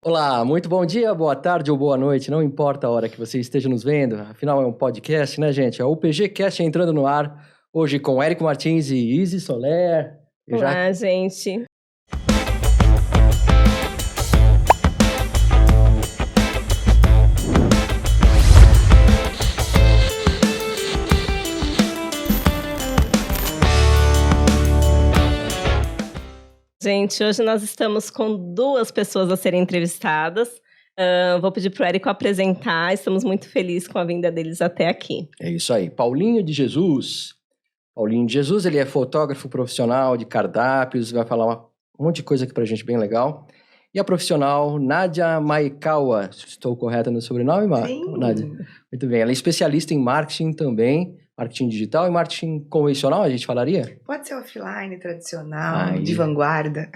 Olá, muito bom dia, boa tarde ou boa noite, não importa a hora que você esteja nos vendo, afinal é um podcast, né, gente? É o PG Cast entrando no ar, hoje com Érico Martins e Izzy Soler. Olá, gente. Gente, hoje nós estamos com duas pessoas a serem entrevistadas. Vou pedir para o Érico apresentar. Estamos muito felizes com a vinda deles até aqui. É isso aí, Paulinho de Jesus. Paulinho de Jesus, ele é fotógrafo profissional de cardápios, vai falar um monte de coisa aqui pra gente bem legal. E a profissional Nádia Maekawa, estou correta no sobrenome, Sim. Nádia? Muito bem, ela é especialista em marketing também, marketing digital e marketing convencional, a gente falaria? Pode ser offline, tradicional, de vanguarda.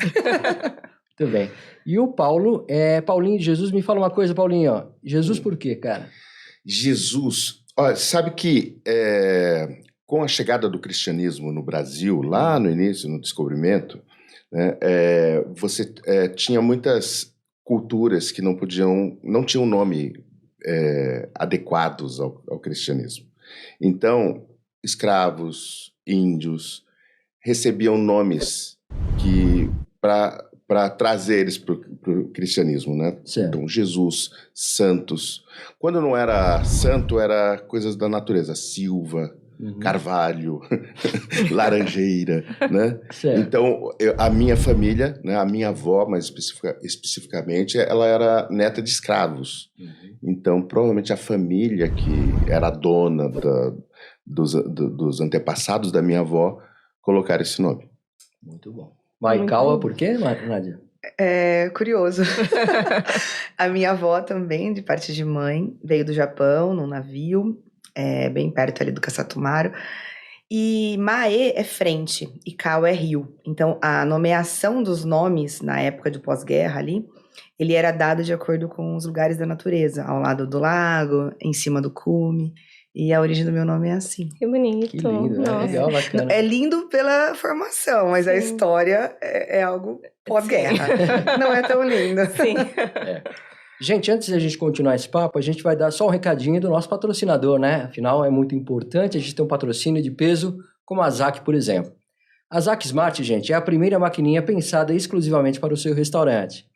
Muito bem. E o Paulo, Paulinho de Jesus, me fala uma coisa, Paulinho, ó. Jesus por quê, cara? Jesus, olha, sabe que com a chegada do cristianismo no Brasil, lá no início, no descobrimento, né, você tinha muitas culturas que não tinham nome adequados ao cristianismo. Então, escravos, índios, recebiam nomes para trazer eles para o cristianismo, né? Certo. Então, Jesus, santos. Quando não era santo, era coisas da natureza. Silva, carvalho, laranjeira, né? Certo. Então, a minha família, né, a minha avó, mais especificamente, ela era neta de escravos. Então, provavelmente a família que era dona dos antepassados da minha avó colocaram esse nome. Muito bom. Maekawa, por quê, Nádia? É curioso. A minha avó também, de parte de mãe, veio do Japão, num navio, bem perto ali do Caçatumário. E Mae é frente e Kawa é rio. Então, a nomeação dos nomes na época de pós-guerra ali, ele era dado de acordo com os lugares da natureza, ao lado do lago, em cima do cume. E a origem do meu nome é assim. Que bonito. Que lindo, né? Legal, bacana. É lindo pela formação, mas a história é algo pós-guerra. Não é tão lindo. Sim. Gente, antes de a gente continuar esse papo, a gente vai dar só um recadinho do nosso patrocinador, né? Afinal, é muito importante a gente ter um patrocínio de peso, como a ZAC, por exemplo. A ZAC Smart, gente, é a primeira maquininha pensada exclusivamente para o seu restaurante.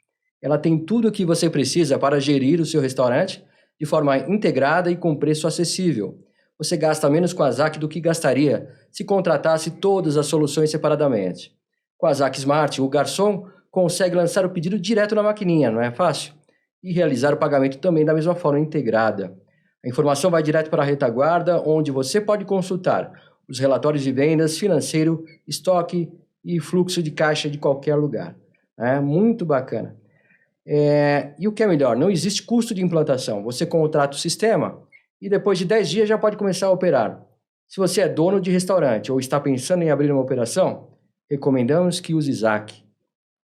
Ela tem tudo o que você precisa para gerir o seu restaurante de forma integrada e com preço acessível. Você gasta menos com a ZAC do que gastaria se contratasse todas as soluções separadamente. Com a ZAC Smart, o garçom consegue lançar o pedido direto na maquininha, não é fácil? E realizar o pagamento também da mesma forma integrada. A informação vai direto para a retaguarda, onde você pode consultar os relatórios de vendas, financeiro, estoque e fluxo de caixa de qualquer lugar. É muito bacana. E o que é melhor, não existe custo de implantação. Você contrata o sistema e depois de 10 dias já pode começar a operar. Se você é dono de restaurante ou está pensando em abrir uma operação, recomendamos que use ZAC.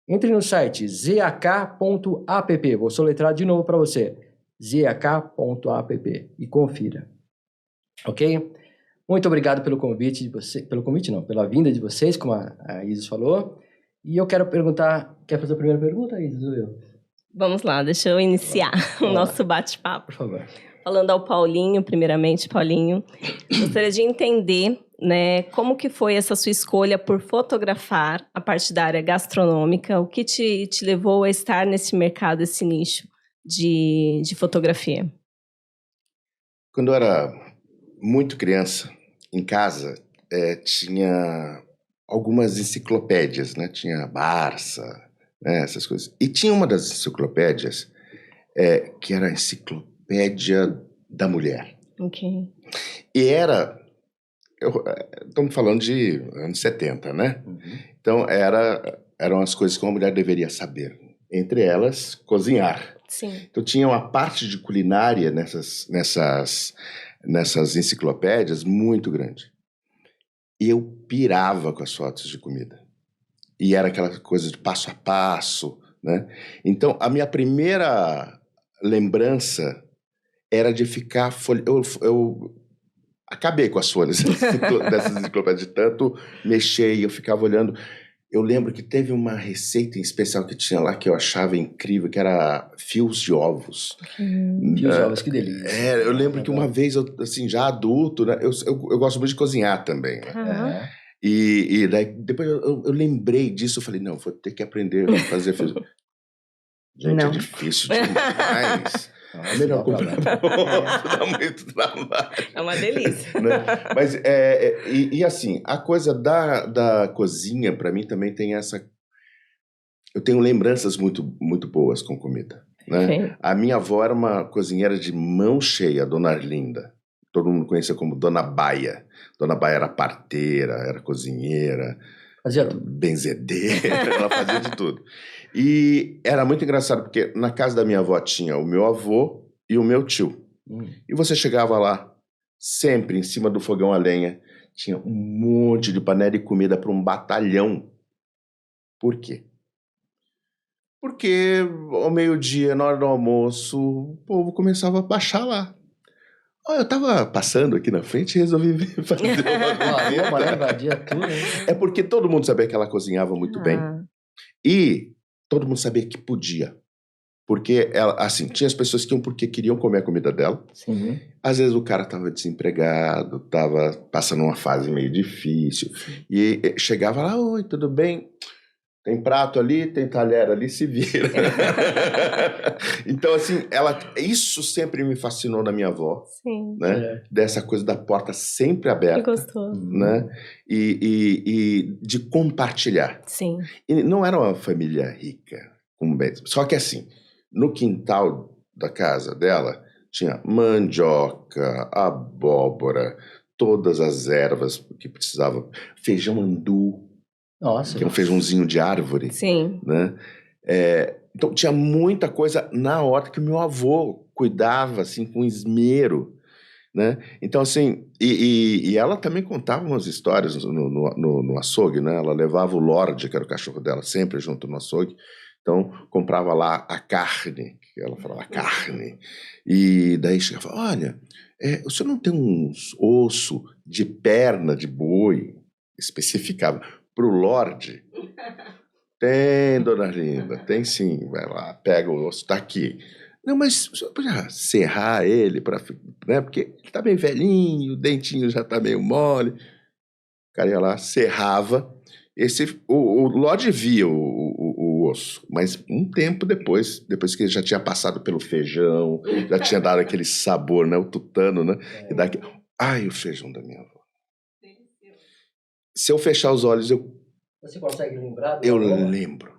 Entre no site zak.app, vou soletrar de novo para você, zak.app e confira. Ok? Muito obrigado pelo convite, pela vinda de vocês, como a Isis falou. E eu quero perguntar, quer fazer a primeira pergunta, Isis, ou eu? Vamos lá, deixa eu iniciar o nosso bate-papo. Por favor. Falando ao Paulinho, primeiramente, Paulinho, gostaria de entender, né, como que foi essa sua escolha por fotografar a parte da área gastronômica, o que te levou a estar nesse mercado, esse nicho de fotografia? Quando eu era muito criança, em casa, tinha algumas enciclopédias, né? Tinha Barça, né? Essas coisas. E tinha uma das enciclopédias que era a Enciclopédia da Mulher. Ok. E estamos falando de anos 70, né? Então, eram as coisas que uma mulher deveria saber. Entre elas, cozinhar. Sim. Então, tinha uma parte de culinária nessas enciclopédias muito grande. E eu pirava com as fotos de comida. E era aquela coisa de passo a passo, né? Então, a minha primeira lembrança era de ficar... Eu acabei com as folhas dessas enciclopédias, de tanto mexer e eu ficava olhando. Eu lembro que teve uma receita em especial que tinha lá que eu achava incrível, que era fios de ovos. Fios de ovos, que delícia. Eu lembro que uma vez, assim, já adulto, né? Eu gosto muito de cozinhar também, né? Ah, E daí, depois eu lembrei disso, eu falei, não, vou ter que aprender a fazer fios. Gente, Não. é difícil demais. É melhor comprar pronto, dá muito trabalho. é uma delícia. Né? Mas, e assim, a coisa da cozinha, para mim, também tem essa... Eu tenho lembranças muito, muito boas com comida. Né? Sim. A minha avó era uma cozinheira de mão cheia, Dona Arlinda. Todo mundo conhecia como Dona Baia. Dona Baia era parteira, era cozinheira, Fazia tudo. benzedeira, ela fazia de tudo. E era muito engraçado, porque na casa da minha avó tinha o meu avô e o meu tio. E você chegava lá, sempre em cima do fogão a lenha, tinha um monte de panela de comida para um batalhão. Por quê? Porque ao meio-dia, na hora do almoço, o povo começava a baixar lá. Eu tava passando aqui na frente e resolvi fazer uma Uma né? Invadia tudo, hein? É porque todo mundo sabia que ela cozinhava muito bem. E todo mundo sabia que podia. Porque ela, assim, tinha as pessoas que iam porque queriam comer a comida dela. Sim. Às vezes o cara estava desempregado, estava passando uma fase meio difícil. E chegava lá, oi, tudo bem? Tem prato ali, tem talher ali, se vira. Então, assim, isso sempre me fascinou na minha avó. Sim. Né? Dessa coisa da porta sempre Que aberta. gostoso. Né? E de compartilhar. Sim. E não era uma família rica, com bens. Só que assim, no quintal da casa dela, tinha mandioca, abóbora, todas as ervas que precisava, feijão andu, Nossa. que é um feijãozinho de árvore. Sim. Né? Então tinha muita coisa na horta que o meu avô cuidava assim, com esmero. Né? Então, assim, e ela também contava umas histórias no açougue, né? Ela levava o Lorde, que era o cachorro dela, sempre junto no açougue. Então, comprava lá a carne, que ela falava carne. E daí chegava, olha, o senhor não tem uns osso de perna de boi? Especificava. Para o Lorde, tem, dona Linda, tem sim. Vai lá, pega o osso, tá aqui. Não, mas o senhor podia serrar ele, né? Porque ele tá bem velhinho, o dentinho já tá meio mole. O cara ia lá, serrava. O Lorde via o osso, mas um tempo depois que ele já tinha passado pelo feijão, já tinha dado aquele sabor, né? O tutano, né? E daqui... Ai, o feijão da minha avó. Se eu fechar os olhos, Você consegue lembrar? Eu lembro.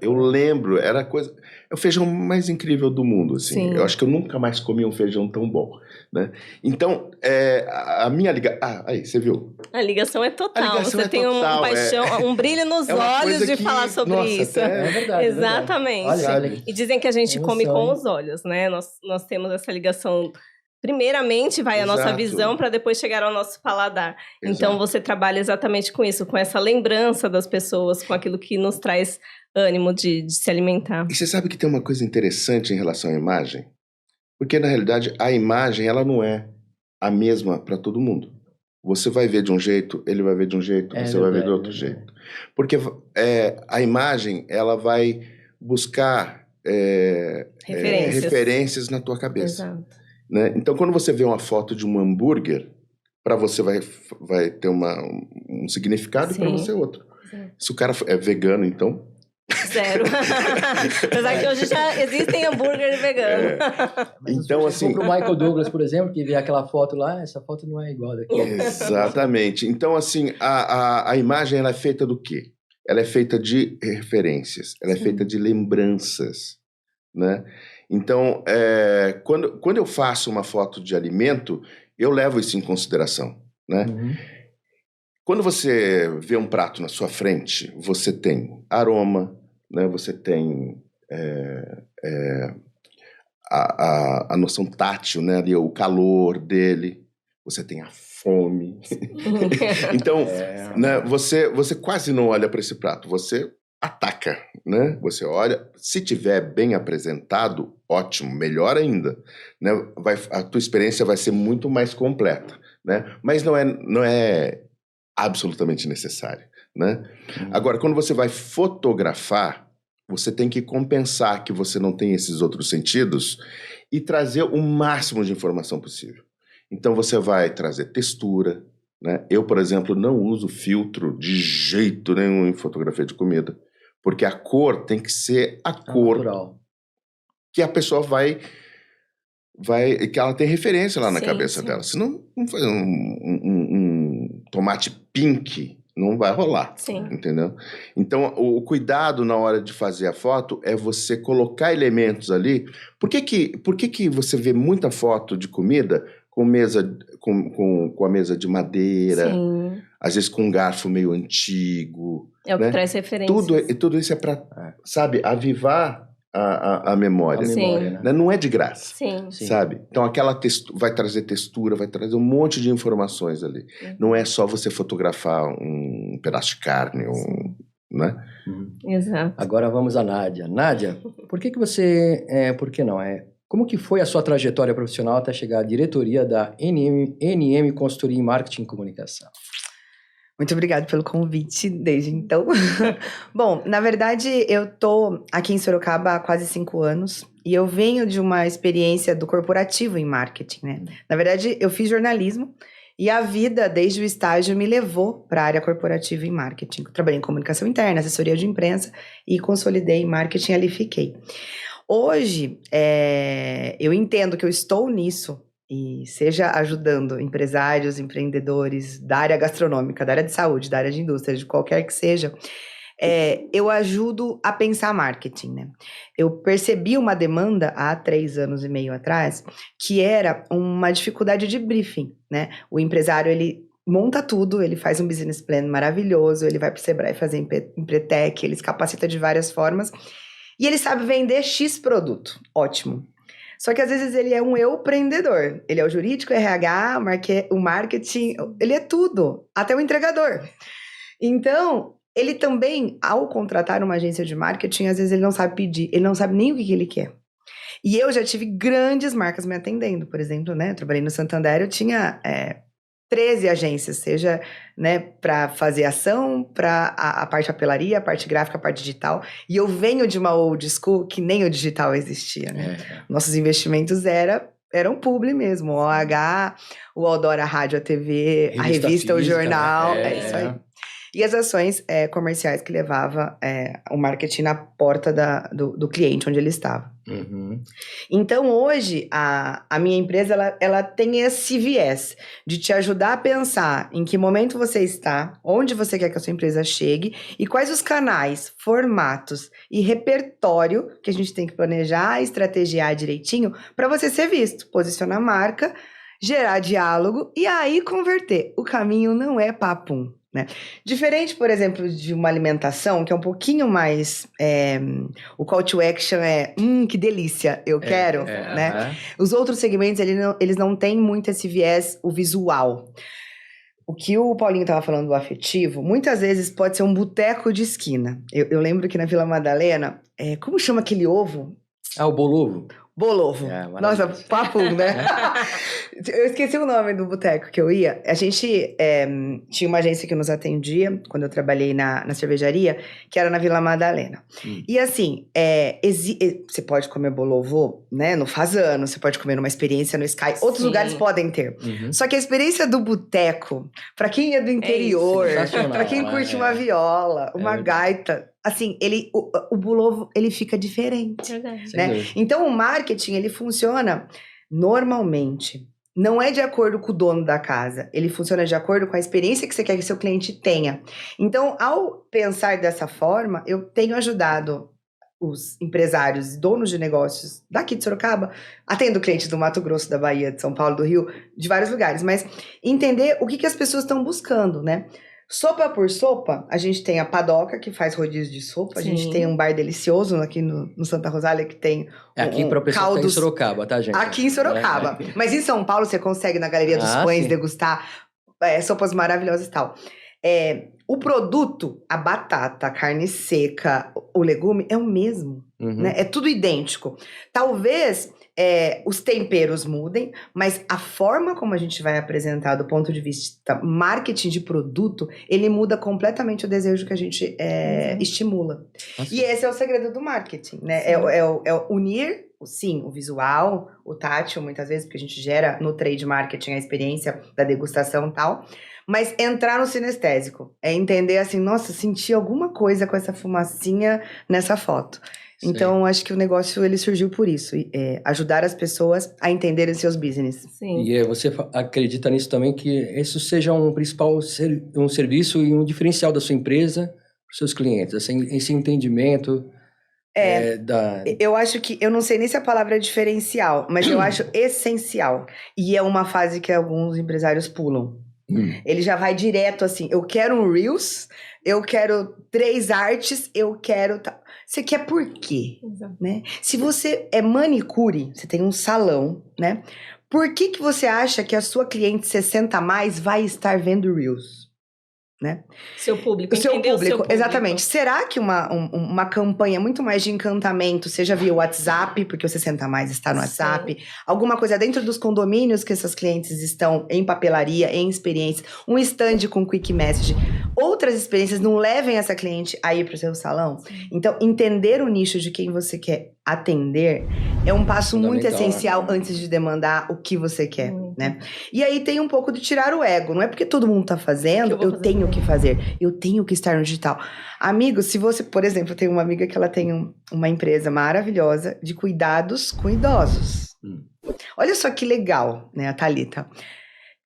Eu lembro, era a coisa... É o feijão mais incrível do mundo, assim. Sim. Eu acho que eu nunca mais comi um feijão tão bom, né? Então, a minha ligação... aí, você viu? A ligação é total. A ligação você é tem total, uma paixão, um brilho nos uma olhos coisa de que, falar sobre nossa, isso. É verdade. Exatamente. Olha aqui. E dizem que a gente come com os olhos, né? Nós temos essa ligação. Primeiramente vai a nossa Exato. visão para depois chegar ao nosso paladar. Exato. Então você trabalha exatamente com isso, com essa lembrança das pessoas, com aquilo que nos traz ânimo de se alimentar. E você sabe que tem uma coisa interessante em relação à imagem? Porque, na realidade, a imagem, ela não é a mesma para todo mundo. Você vai ver de um jeito, ele vai ver de um jeito, você vai ver de outro jeito. Porque a imagem, ela vai buscar referências na tua cabeça. Exato. Né? Então, quando você vê uma foto de um hambúrguer, para você vai ter um significado. Sim. E para você outro. Sim. Se o cara é vegano, então... Zero. Apesar que hoje já existem hambúrguer vegano. Então, assim... Para o Michael Douglas, por exemplo, que vê aquela foto lá, essa foto não é igual daqui. Exatamente. Então, assim, a imagem, ela é feita do quê? Ela é feita de referências, ela é feita de lembranças, né? Então, quando eu faço uma foto de alimento, eu levo isso em consideração, né? Uhum. Quando você vê um prato na sua frente, você tem aroma, né? Você tem a noção tátil, né? Ali, o calor dele, você tem a fome. Então, né? Você quase não olha para esse prato, você ataca, né? Você olha, se tiver bem apresentado, ótimo, melhor ainda, né? A tua experiência vai ser muito mais completa, né? Mas não é absolutamente necessário, né? Agora, quando você vai fotografar, você tem que compensar que você não tem esses outros sentidos e trazer o máximo de informação possível. Então, você vai trazer textura, né? Eu, por exemplo, não uso filtro de jeito nenhum em fotografia de comida, porque a cor tem que ser a cor Natural. que a pessoa vai que ela tem referência lá na Sim, cabeça sim. dela. Se não fazer um tomate pink, não vai rolar. Sim. Entendeu? Então, o cuidado na hora de fazer a foto é você colocar elementos ali. Por que você vê muita foto de comida com a mesa de madeira, Sim. às vezes com um garfo meio antigo? É o que né? traz referências. Tudo isso é para, sabe, avivar a memória. A Sim. memória, né? Né? Não é de graça. Sim. Sim. Sabe? Então aquela vai trazer textura, vai trazer um monte de informações ali. Não é só você fotografar um pedaço de carne, né? Exato. Agora vamos a Nádia. Nádia, por que você... por que não? Como que foi a sua trajetória profissional até chegar à diretoria da NM Consultoria em Marketing e Comunicação? Muito obrigada pelo convite desde então. Bom, na verdade, eu tô aqui em Sorocaba há quase 5 anos e eu venho de uma experiência do corporativo em marketing, né? Na verdade, eu fiz jornalismo e a vida, desde o estágio, me levou para a área corporativa em marketing. Eu trabalhei em comunicação interna, assessoria de imprensa e consolidei em marketing e ali fiquei. Hoje, eu entendo que eu estou nisso, e seja ajudando empresários, empreendedores da área gastronômica, da área de saúde, da área de indústria, de qualquer que seja, eu ajudo a pensar marketing, né? Eu percebi uma demanda há 3 anos e meio atrás, que era uma dificuldade de briefing, né? O empresário, ele monta tudo, ele faz um business plan maravilhoso, ele vai para o Sebrae fazer Empretec, ele se capacita de várias formas, e ele sabe vender X produto, ótimo. Só que às vezes ele é um empreendedor. Ele é o jurídico, o RH, o marketing, ele é tudo, até o entregador. Então, ele também, ao contratar uma agência de marketing, às vezes ele não sabe pedir, ele não sabe nem o que ele quer. E eu já tive grandes marcas me atendendo, por exemplo, né? Eu trabalhei no Santander, eu tinha 13 agências, seja, né, para fazer ação, para a parte de papelaria, a parte gráfica, a parte digital. E eu venho de uma old school que nem o digital existia, né? Nossos investimentos eram publi mesmo, o OH, o Aldora, a rádio, a TV, a revista, o jornal, né? isso aí. E as ações comerciais que levava o marketing na porta do cliente, onde ele estava. Uhum. Então, hoje, a minha empresa, ela tem esse viés de te ajudar a pensar em que momento você está, onde você quer que a sua empresa chegue e quais os canais, formatos e repertório que a gente tem que planejar, estrategiar direitinho para você ser visto, posicionar a marca, gerar diálogo e aí converter. O caminho não é papum. Né? Diferente, por exemplo, de uma alimentação, que é um pouquinho mais... o call to action que delícia, eu quero, né? Os outros segmentos, eles não têm muito esse viés, o visual. O que o Paulinho estava falando do afetivo, muitas vezes pode ser um boteco de esquina. Eu lembro que na Vila Madalena, como chama aquele ovo? O bolovo. Bolovo. Nossa, papo, né? Eu esqueci o nome do boteco que eu ia. A gente tinha uma agência que nos atendia, quando eu trabalhei na cervejaria, que era na Vila Madalena. E assim, você pode comer bolovo, né, no Fazano, você pode comer numa experiência no Sky, outros lugares podem ter. Só que a experiência do boteco, pra quem é do interior, pra quem curte uma viola, uma gaita, assim, o bolovo, ele fica diferente. Né? Então, o marketing, ele funciona normalmente. Não é de acordo com o dono da casa. Ele funciona de acordo com a experiência que você quer que seu cliente tenha. Então, ao pensar dessa forma, eu tenho ajudado os empresários e donos de negócios daqui de Sorocaba, atendo clientes do Mato Grosso, da Bahia, de São Paulo, do Rio, de vários lugares, mas entender o que as pessoas estão buscando, né? Sopa por sopa, a gente tem a Padoca, que faz rodízio de sopa. Sim. A gente tem um bar delicioso aqui no Santa Rosália, que tem aqui para o pessoal caldos... que tá em Sorocaba, tá, gente? Aqui em Sorocaba. Mas em São Paulo, você consegue, na Galeria dos Pães, degustar sopas maravilhosas e tal. O produto, a batata, a carne seca, o legume, é o mesmo. Né? É tudo idêntico. Talvez os temperos mudem, mas a forma como a gente vai apresentar do ponto de vista marketing de produto, ele muda completamente o desejo que a gente estimula. Nossa. E esse é o segredo do marketing, né? É unir, sim, o visual, o tátil, muitas vezes, porque a gente gera no trade marketing a experiência da degustação e tal, mas entrar no sinestésico, é entender assim, nossa, senti alguma coisa com essa fumacinha nessa foto. Sei. Então, acho que o negócio ele surgiu por isso, ajudar as pessoas a entenderem seus business. Sim. E você acredita nisso também, que isso seja um principal um serviço e um diferencial da sua empresa para os seus clientes, esse entendimento Eu acho que, eu não sei nem se a palavra é diferencial, mas eu acho essencial. E é uma fase que alguns empresários pulam. Ele já vai direto assim, eu quero um Reels, eu quero 3 artes, eu quero... Você quer por quê? Né? Se você é manicure, você tem um salão, né? Por que você acha que a sua cliente 60+, vai estar vendo Reels? Né? Seu público, o seu entender público, o seu público. exatamente. Será que uma campanha muito mais de encantamento, seja via WhatsApp, porque o 60+ está no WhatsApp, alguma coisa dentro dos condomínios que essas clientes estão em papelaria, em experiência, um stand com quick message, outras experiências não levem essa cliente a ir para o seu salão? Então, entender o nicho de quem você quer atender é um passo muito essencial antes de demandar o que você quer, né? E aí tem um pouco de tirar o ego. Não é porque todo mundo tá fazendo, eu tenho que fazer. Eu tenho que estar no digital. Amigo, se você, por exemplo, tem uma amiga que ela tem uma empresa maravilhosa de cuidados com idosos. Olha só que legal, né, a Thalita.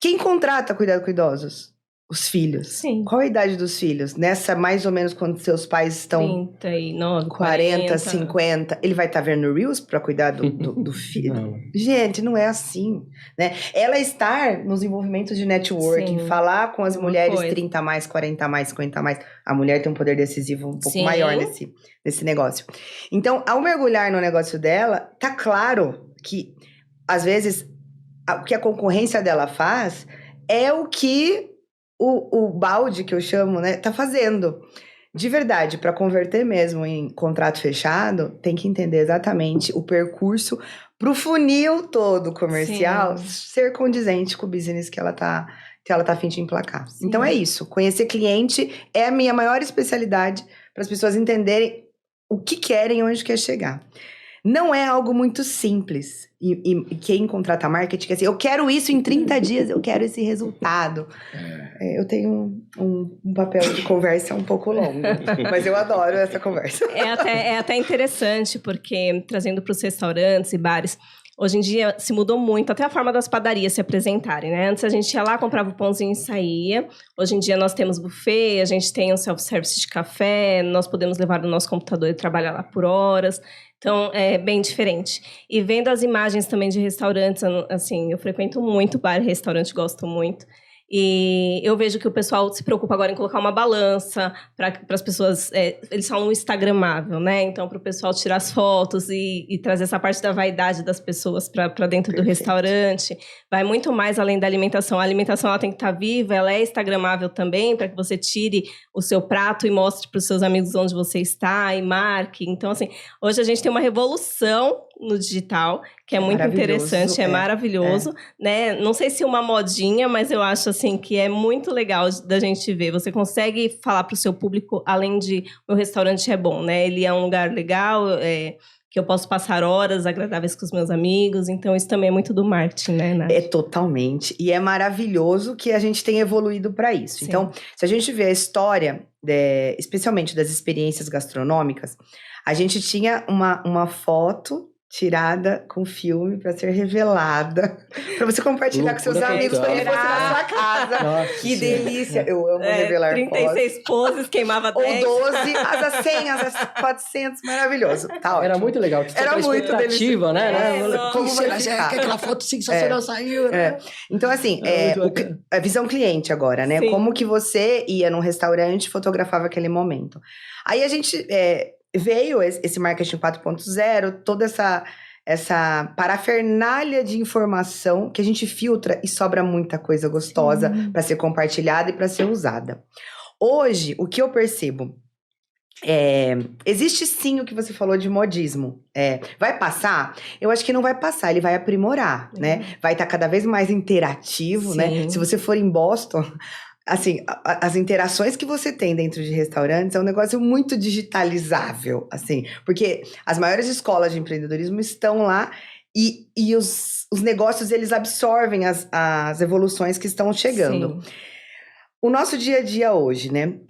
Quem contrata cuidado com idosos? Os filhos. Sim. Qual a idade dos filhos? Nessa, mais ou menos, quando seus pais estão... 39, 40, 50. Ele vai estar vendo Reels para cuidar do filho? Não. Gente, não é assim, né? Ela estar nos envolvimentos de networking, falar com as mulheres 30+, 40+, 50+. A mulher tem um poder decisivo um pouco maior nesse negócio. Então, ao mergulhar no negócio dela, tá claro que, às vezes, o que a concorrência dela faz é o que o balde, que eu chamo, né, tá fazendo. De verdade, para converter mesmo em contrato fechado, tem que entender exatamente o percurso pro funil todo comercial ser condizente com o business que ela tá a fim de emplacar. Então é isso, conhecer cliente é a minha maior especialidade para as pessoas entenderem o que querem e onde quer chegar. Não é algo muito simples. E quem contrata marketing quer assim, eu quero isso em 30 dias, eu quero esse resultado. Eu tenho um papel de conversa um pouco longo, mas eu adoro essa conversa. É até interessante, porque trazendo para os restaurantes e bares, hoje em dia se mudou muito, até a forma das padarias se apresentarem, né? Antes a gente ia lá, comprava o pãozinho e saía. Hoje em dia nós temos buffet, a gente tem um self-service de café, nós podemos levar o nosso computador e trabalhar lá por horas. Então, é bem diferente. E vendo as imagens também de restaurantes, assim, eu frequento muito bar e restaurante, gosto muito. E eu vejo que o pessoal se preocupa agora em colocar uma balança para as pessoas... eles falam instagramável, né? Então, para o pessoal tirar as fotos e trazer essa parte da vaidade das pessoas para dentro do restaurante. Vai muito mais além da alimentação. A alimentação ela tem que estar viva, ela é instagramável também, para que você tire o seu prato e mostre para os seus amigos onde você está e marque. Então, assim, hoje a gente tem uma revolução no digital, que é muito interessante, é maravilhoso, né? Não sei se uma modinha, mas eu acho assim que é muito legal da gente ver. Você consegue falar para o seu público, além de o restaurante é bom, né? Ele é um lugar legal, que eu posso passar horas agradáveis com os meus amigos, então isso também é muito do marketing, né, Nath? É totalmente, e é maravilhoso que a gente tem evoluído para isso. Sim. Então, se a gente vê a história, especialmente das experiências gastronômicas, a gente tinha uma foto tirada com filme para ser revelada, para você compartilhar com seus amigos quando ele fosse na sua casa. Nossa, que delícia! Eu amo revelar 36 poses, queimava 10. Ou 12, asa 100, asa 400, maravilhoso. Tá ótimo. Era muito legal. Era muito expectativa, né? Como vai ficar? Aquela foto sensacional saiu, né? Então, assim, a visão cliente agora, né? Sim. Como que você ia num restaurante e fotografava aquele momento. Aí a gente... veio esse marketing 4.0, toda essa parafernália de informação que a gente filtra e sobra muita coisa gostosa para ser compartilhada e para ser usada. Hoje, o que eu percebo? Existe sim o que você falou de modismo. Vai passar? Eu acho que não vai passar, ele vai aprimorar, né? Vai estar cada vez mais interativo, né? Se você for em Boston, assim, as interações que você tem dentro de restaurantes é um negócio muito digitalizável, assim, porque as maiores escolas de empreendedorismo estão lá e os negócios, eles absorvem as evoluções que estão chegando. Sim. O nosso dia a dia hoje, né?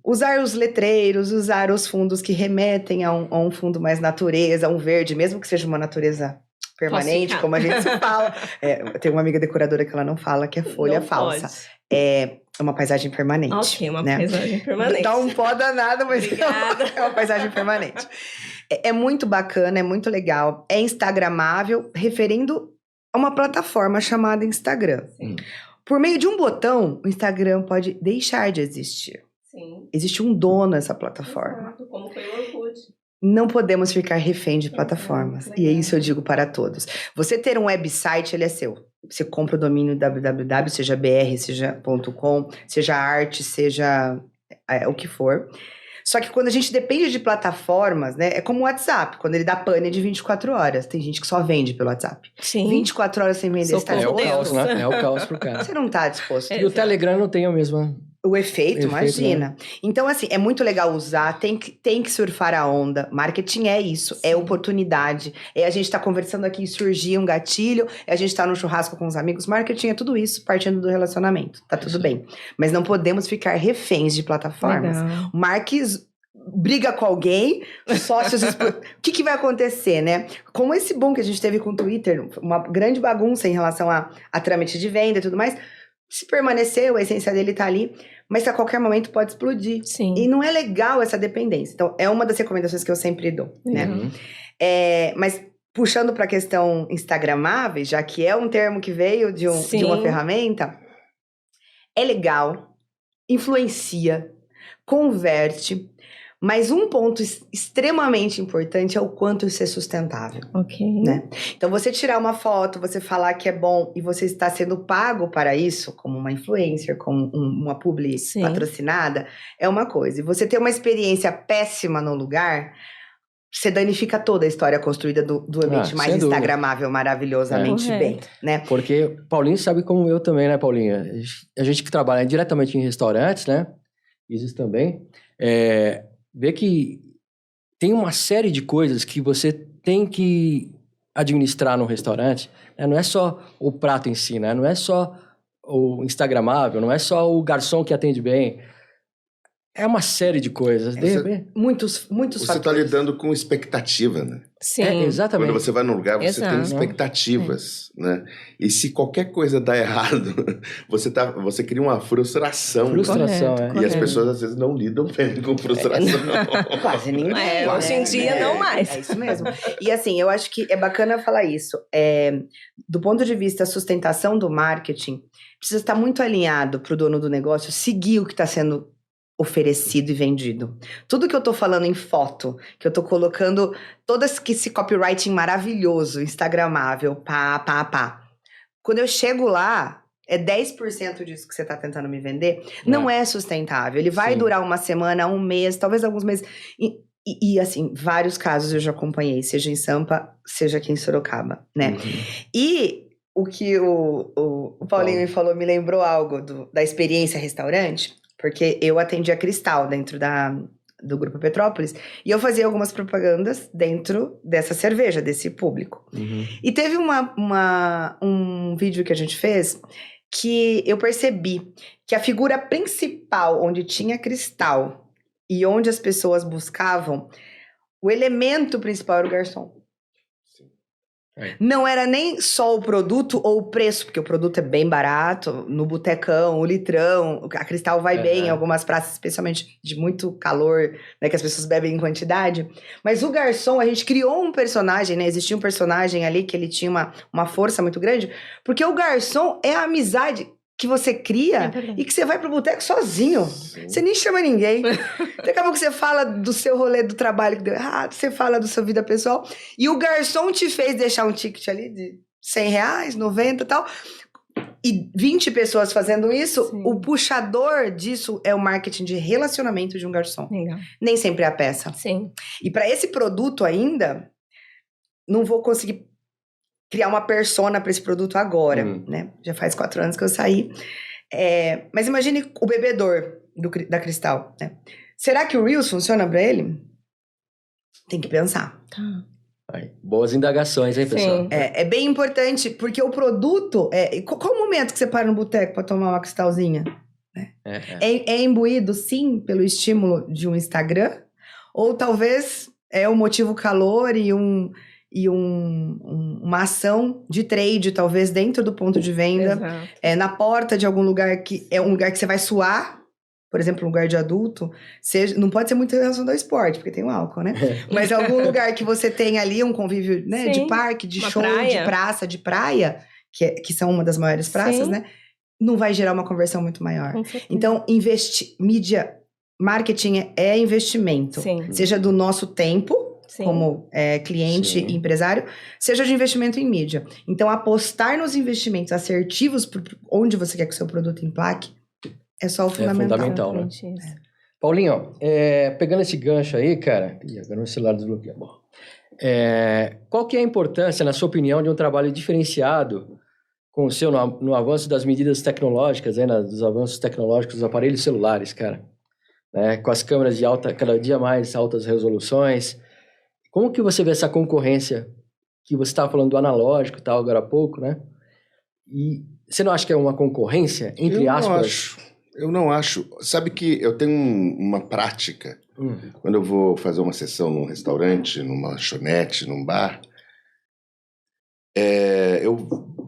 Usar os letreiros, usar os fundos que remetem a um fundo mais natureza, um verde, mesmo que seja uma natureza permanente, como a gente se fala. Tem uma amiga decoradora que ela não fala, que é folha não falsa. Pode. É uma paisagem permanente. Ok, uma né? paisagem permanente. Dá um pó danado, mas é uma paisagem permanente. É muito bacana, é muito legal. É instagramável, referindo a uma plataforma chamada Instagram. Sim. Por meio de um botão, o Instagram pode deixar de existir. Sim. Existe um dono nessa plataforma. Exato, como foi o Orkut. Não podemos ficar refém de plataformas. E é isso eu digo para todos. Você ter um website, ele é seu. Você compra o domínio www, seja br, seja .com, seja arte, seja o que for. Só que quando a gente depende de plataformas, né? É como o WhatsApp, quando ele dá pane de 24 horas. Tem gente que só vende pelo WhatsApp. Sim. 24 horas sem vender, você tá disposto? É o caos, né? É o caos pro cara. Você não tá disposto. E o Telegram não tem o mesmo... O efeito, imagina. Né? Então, assim, é muito legal usar, tem que surfar a onda. Marketing é isso, é oportunidade. A gente tá conversando aqui e surgir um gatilho, a gente tá no churrasco com os amigos. Marketing é tudo isso, partindo do relacionamento. Tá tudo bem. Mas não podemos ficar reféns de plataformas. Legal. Marques briga com alguém, sócios... O que vai acontecer, né? Como esse boom que a gente teve com o Twitter, uma grande bagunça em relação a trâmite de venda e tudo mais... Se permaneceu, a essência dele tá ali, mas a qualquer momento pode explodir. Sim. E não é legal essa dependência. Então, é uma das recomendações que eu sempre dou, né? Mas puxando para a questão instagramáveis, já que é um termo que veio de uma ferramenta, é legal, influencia, converte, mas um ponto extremamente importante é o quanto isso é sustentável. Ok. Né? Então, você tirar uma foto, você falar que é bom e você está sendo pago para isso, como uma influencer, como uma publi patrocinada, é uma coisa. E você ter uma experiência péssima no lugar, você danifica toda a história construída do ambiente mais instagramável, maravilhosamente bem. Né? Porque Paulinho sabe como eu também, né, Paulinha? A gente que trabalha diretamente em restaurantes, né? Isis também. Vê que tem uma série de coisas que você tem que administrar no restaurante. Né? Não é só o prato em si, né? Não é só o instagramável, não é só o garçom que atende bem. É uma série de coisas. Muitos fatores. Você está lidando com expectativa, né? Sim. Exatamente. Quando você vai num lugar, você tem expectativas, né? E se qualquer coisa dá errado, você cria uma frustração. Correto. E as pessoas, às vezes, não lidam bem com frustração. Quase ninguém. Hoje em dia, não mais. É isso mesmo. E assim, eu acho que é bacana falar isso. Do ponto de vista da sustentação do marketing, precisa estar muito alinhado para o dono do negócio seguir o que está sendo oferecido e vendido. Tudo que eu tô falando em foto, que eu tô colocando todo esse copywriting maravilhoso, instagramável, pá. Quando eu chego lá, é 10% disso que você tá tentando me vender, não é sustentável. Ele vai durar uma semana, um mês, talvez alguns meses. E assim, vários casos eu já acompanhei, seja em Sampa, seja aqui em Sorocaba, né? E o que o Paulinho me falou, me lembrou algo da experiência restaurante, porque eu atendi a Cristal dentro do Grupo Petrópolis e eu fazia algumas propagandas dentro dessa cerveja, desse público. E teve um vídeo que a gente fez que eu percebi que a figura principal onde tinha Cristal e onde as pessoas buscavam, o elemento principal era o garçom. Não era nem só o produto ou o preço, porque o produto é bem barato, no botecão, o litrão, a Cristal vai bem em algumas praças, especialmente de muito calor, né, que as pessoas bebem em quantidade. Mas o garçom, a gente criou um personagem, né, existia um personagem ali que ele tinha uma força muito grande, porque o garçom é a amizade. que você cria e que você vai pro boteco sozinho. Sim. Você nem chama ninguém. Daqui a pouco você fala do seu rolê do trabalho que deu errado, você fala da sua vida pessoal, e o garçom te fez deixar um ticket ali de R$100, 90 e tal, e 20 pessoas fazendo isso, Sim. o puxador disso é o marketing de relacionamento de um garçom. Legal. Nem sempre é a peça. Sim. E para esse produto ainda, não vou conseguir criar uma persona para esse produto agora, né? Já faz 4 anos que eu saí. Mas imagine o bebedor da Cristal, né? Será que o Reels funciona para ele? Tem que pensar. Tá. Aí, boas indagações, hein, pessoal? Sim. É bem importante, porque o produto... Qual o momento que você para no boteco para tomar uma Cristalzinha? É imbuído, sim, pelo estímulo de um Instagram? Ou talvez é o motivo calor e uma ação de trade, talvez, dentro do ponto de venda. Exato. Na porta de algum lugar que é um lugar que você vai suar, por exemplo, um lugar de adulto, não pode ser muito em relação ao esporte, porque tem o álcool, né? Mas algum lugar que você tem ali um convívio, né, de parque, de uma show, praia. de praça, de praia, que são uma das maiores praças, Sim. né? Não vai gerar uma conversão muito maior. Com certeza. Então, mídia, marketing é investimento. Sim. Seja do nosso tempo, Sim. como cliente Sim. e empresário, seja de investimento em mídia. Então, apostar nos investimentos assertivos onde você quer que o seu produto emplaque é só o fundamental. fundamental, né? Exatamente isso. Paulinho, pegando esse gancho aí, cara... Ih, agora meu celular desbloqueou. Bom. Qual que é a importância, na sua opinião, de um trabalho diferenciado com o seu no avanço das medidas tecnológicas, dos avanços tecnológicos dos aparelhos celulares, cara? Com as câmeras de cada dia mais altas resoluções. Como que você vê essa concorrência que você estava falando do analógico e tal, agora há pouco, né? E você não acha que é uma concorrência, entre aspas? Eu não acho. Sabe que eu tenho uma prática, quando eu vou fazer uma sessão num restaurante, numa lanchonete, num bar, eu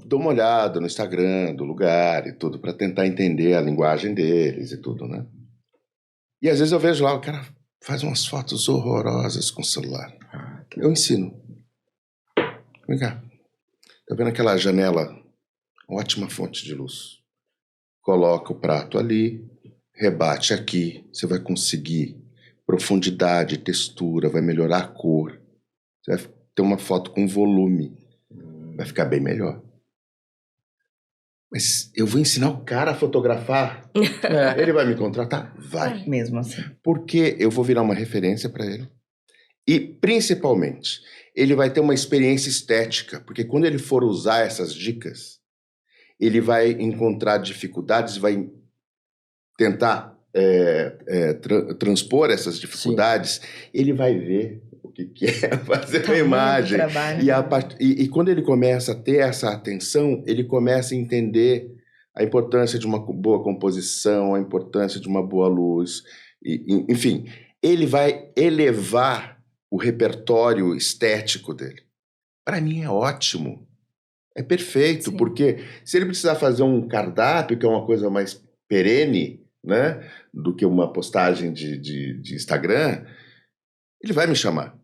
dou uma olhada no Instagram do lugar e tudo, para tentar entender a linguagem deles e tudo, né? E às vezes eu vejo lá, o cara faz umas fotos horrorosas com o celular. Eu ensino. Vem cá. Tá vendo aquela janela? Ótima fonte de luz. Coloca o prato ali, rebate aqui. Você vai conseguir profundidade, textura, vai melhorar a cor. Você vai ter uma foto com volume. Vai ficar bem melhor. Mas eu vou ensinar o cara a fotografar? Ele vai me contratar? Vai. Mesmo assim. Porque eu vou virar uma referência para ele. E, principalmente, ele vai ter uma experiência estética. Porque quando ele for usar essas dicas, ele vai encontrar dificuldades, vai tentar transpor essas dificuldades. Sim. Ele vai ver o que é fazer uma imagem. Trabalho, e quando ele começa a ter essa atenção, ele começa a entender a importância de uma boa composição, a importância de uma boa luz. Enfim, ele vai elevar o repertório estético dele. Para mim é ótimo. É perfeito, sim. Porque se ele precisar fazer um cardápio, que é uma coisa mais perene, né, do que uma postagem de Instagram, ele vai me chamar.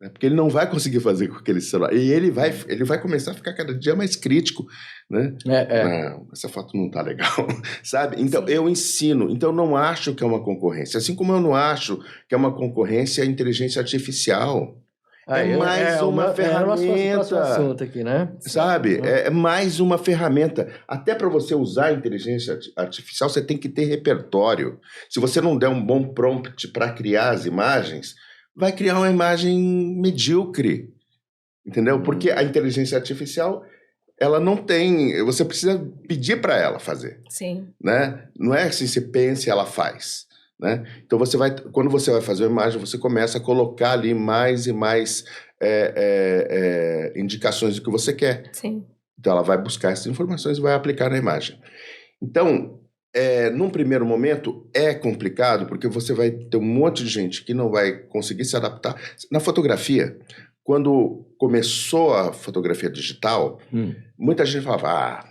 Né, porque ele não vai conseguir fazer com aquele celular. E ele vai começar a ficar cada dia mais crítico. Né? Não, essa foto não tá legal, sabe? Então, sim. Eu ensino. Então, eu não acho que é uma concorrência. Assim como eu não acho que é uma concorrência a inteligência artificial. Mais uma ferramenta. Nosso assunto aqui, né? Sabe? É mais uma ferramenta. Até para você usar a inteligência artificial, você tem que ter repertório. Se você não der um bom prompt para criar as imagens, vai criar uma imagem medíocre. Entendeu? Porque a inteligência artificial, ela não tem... Você precisa pedir para ela fazer. Sim. Né? Não é assim, você pensa e ela faz. Né? Então, quando você vai fazer uma imagem, você começa a colocar ali mais e mais indicações do que você quer. Sim. Então, ela vai buscar essas informações e vai aplicar na imagem. Então, num primeiro momento, é complicado, porque você vai ter um monte de gente que não vai conseguir se adaptar. Na fotografia, quando começou a fotografia digital, muita gente falava,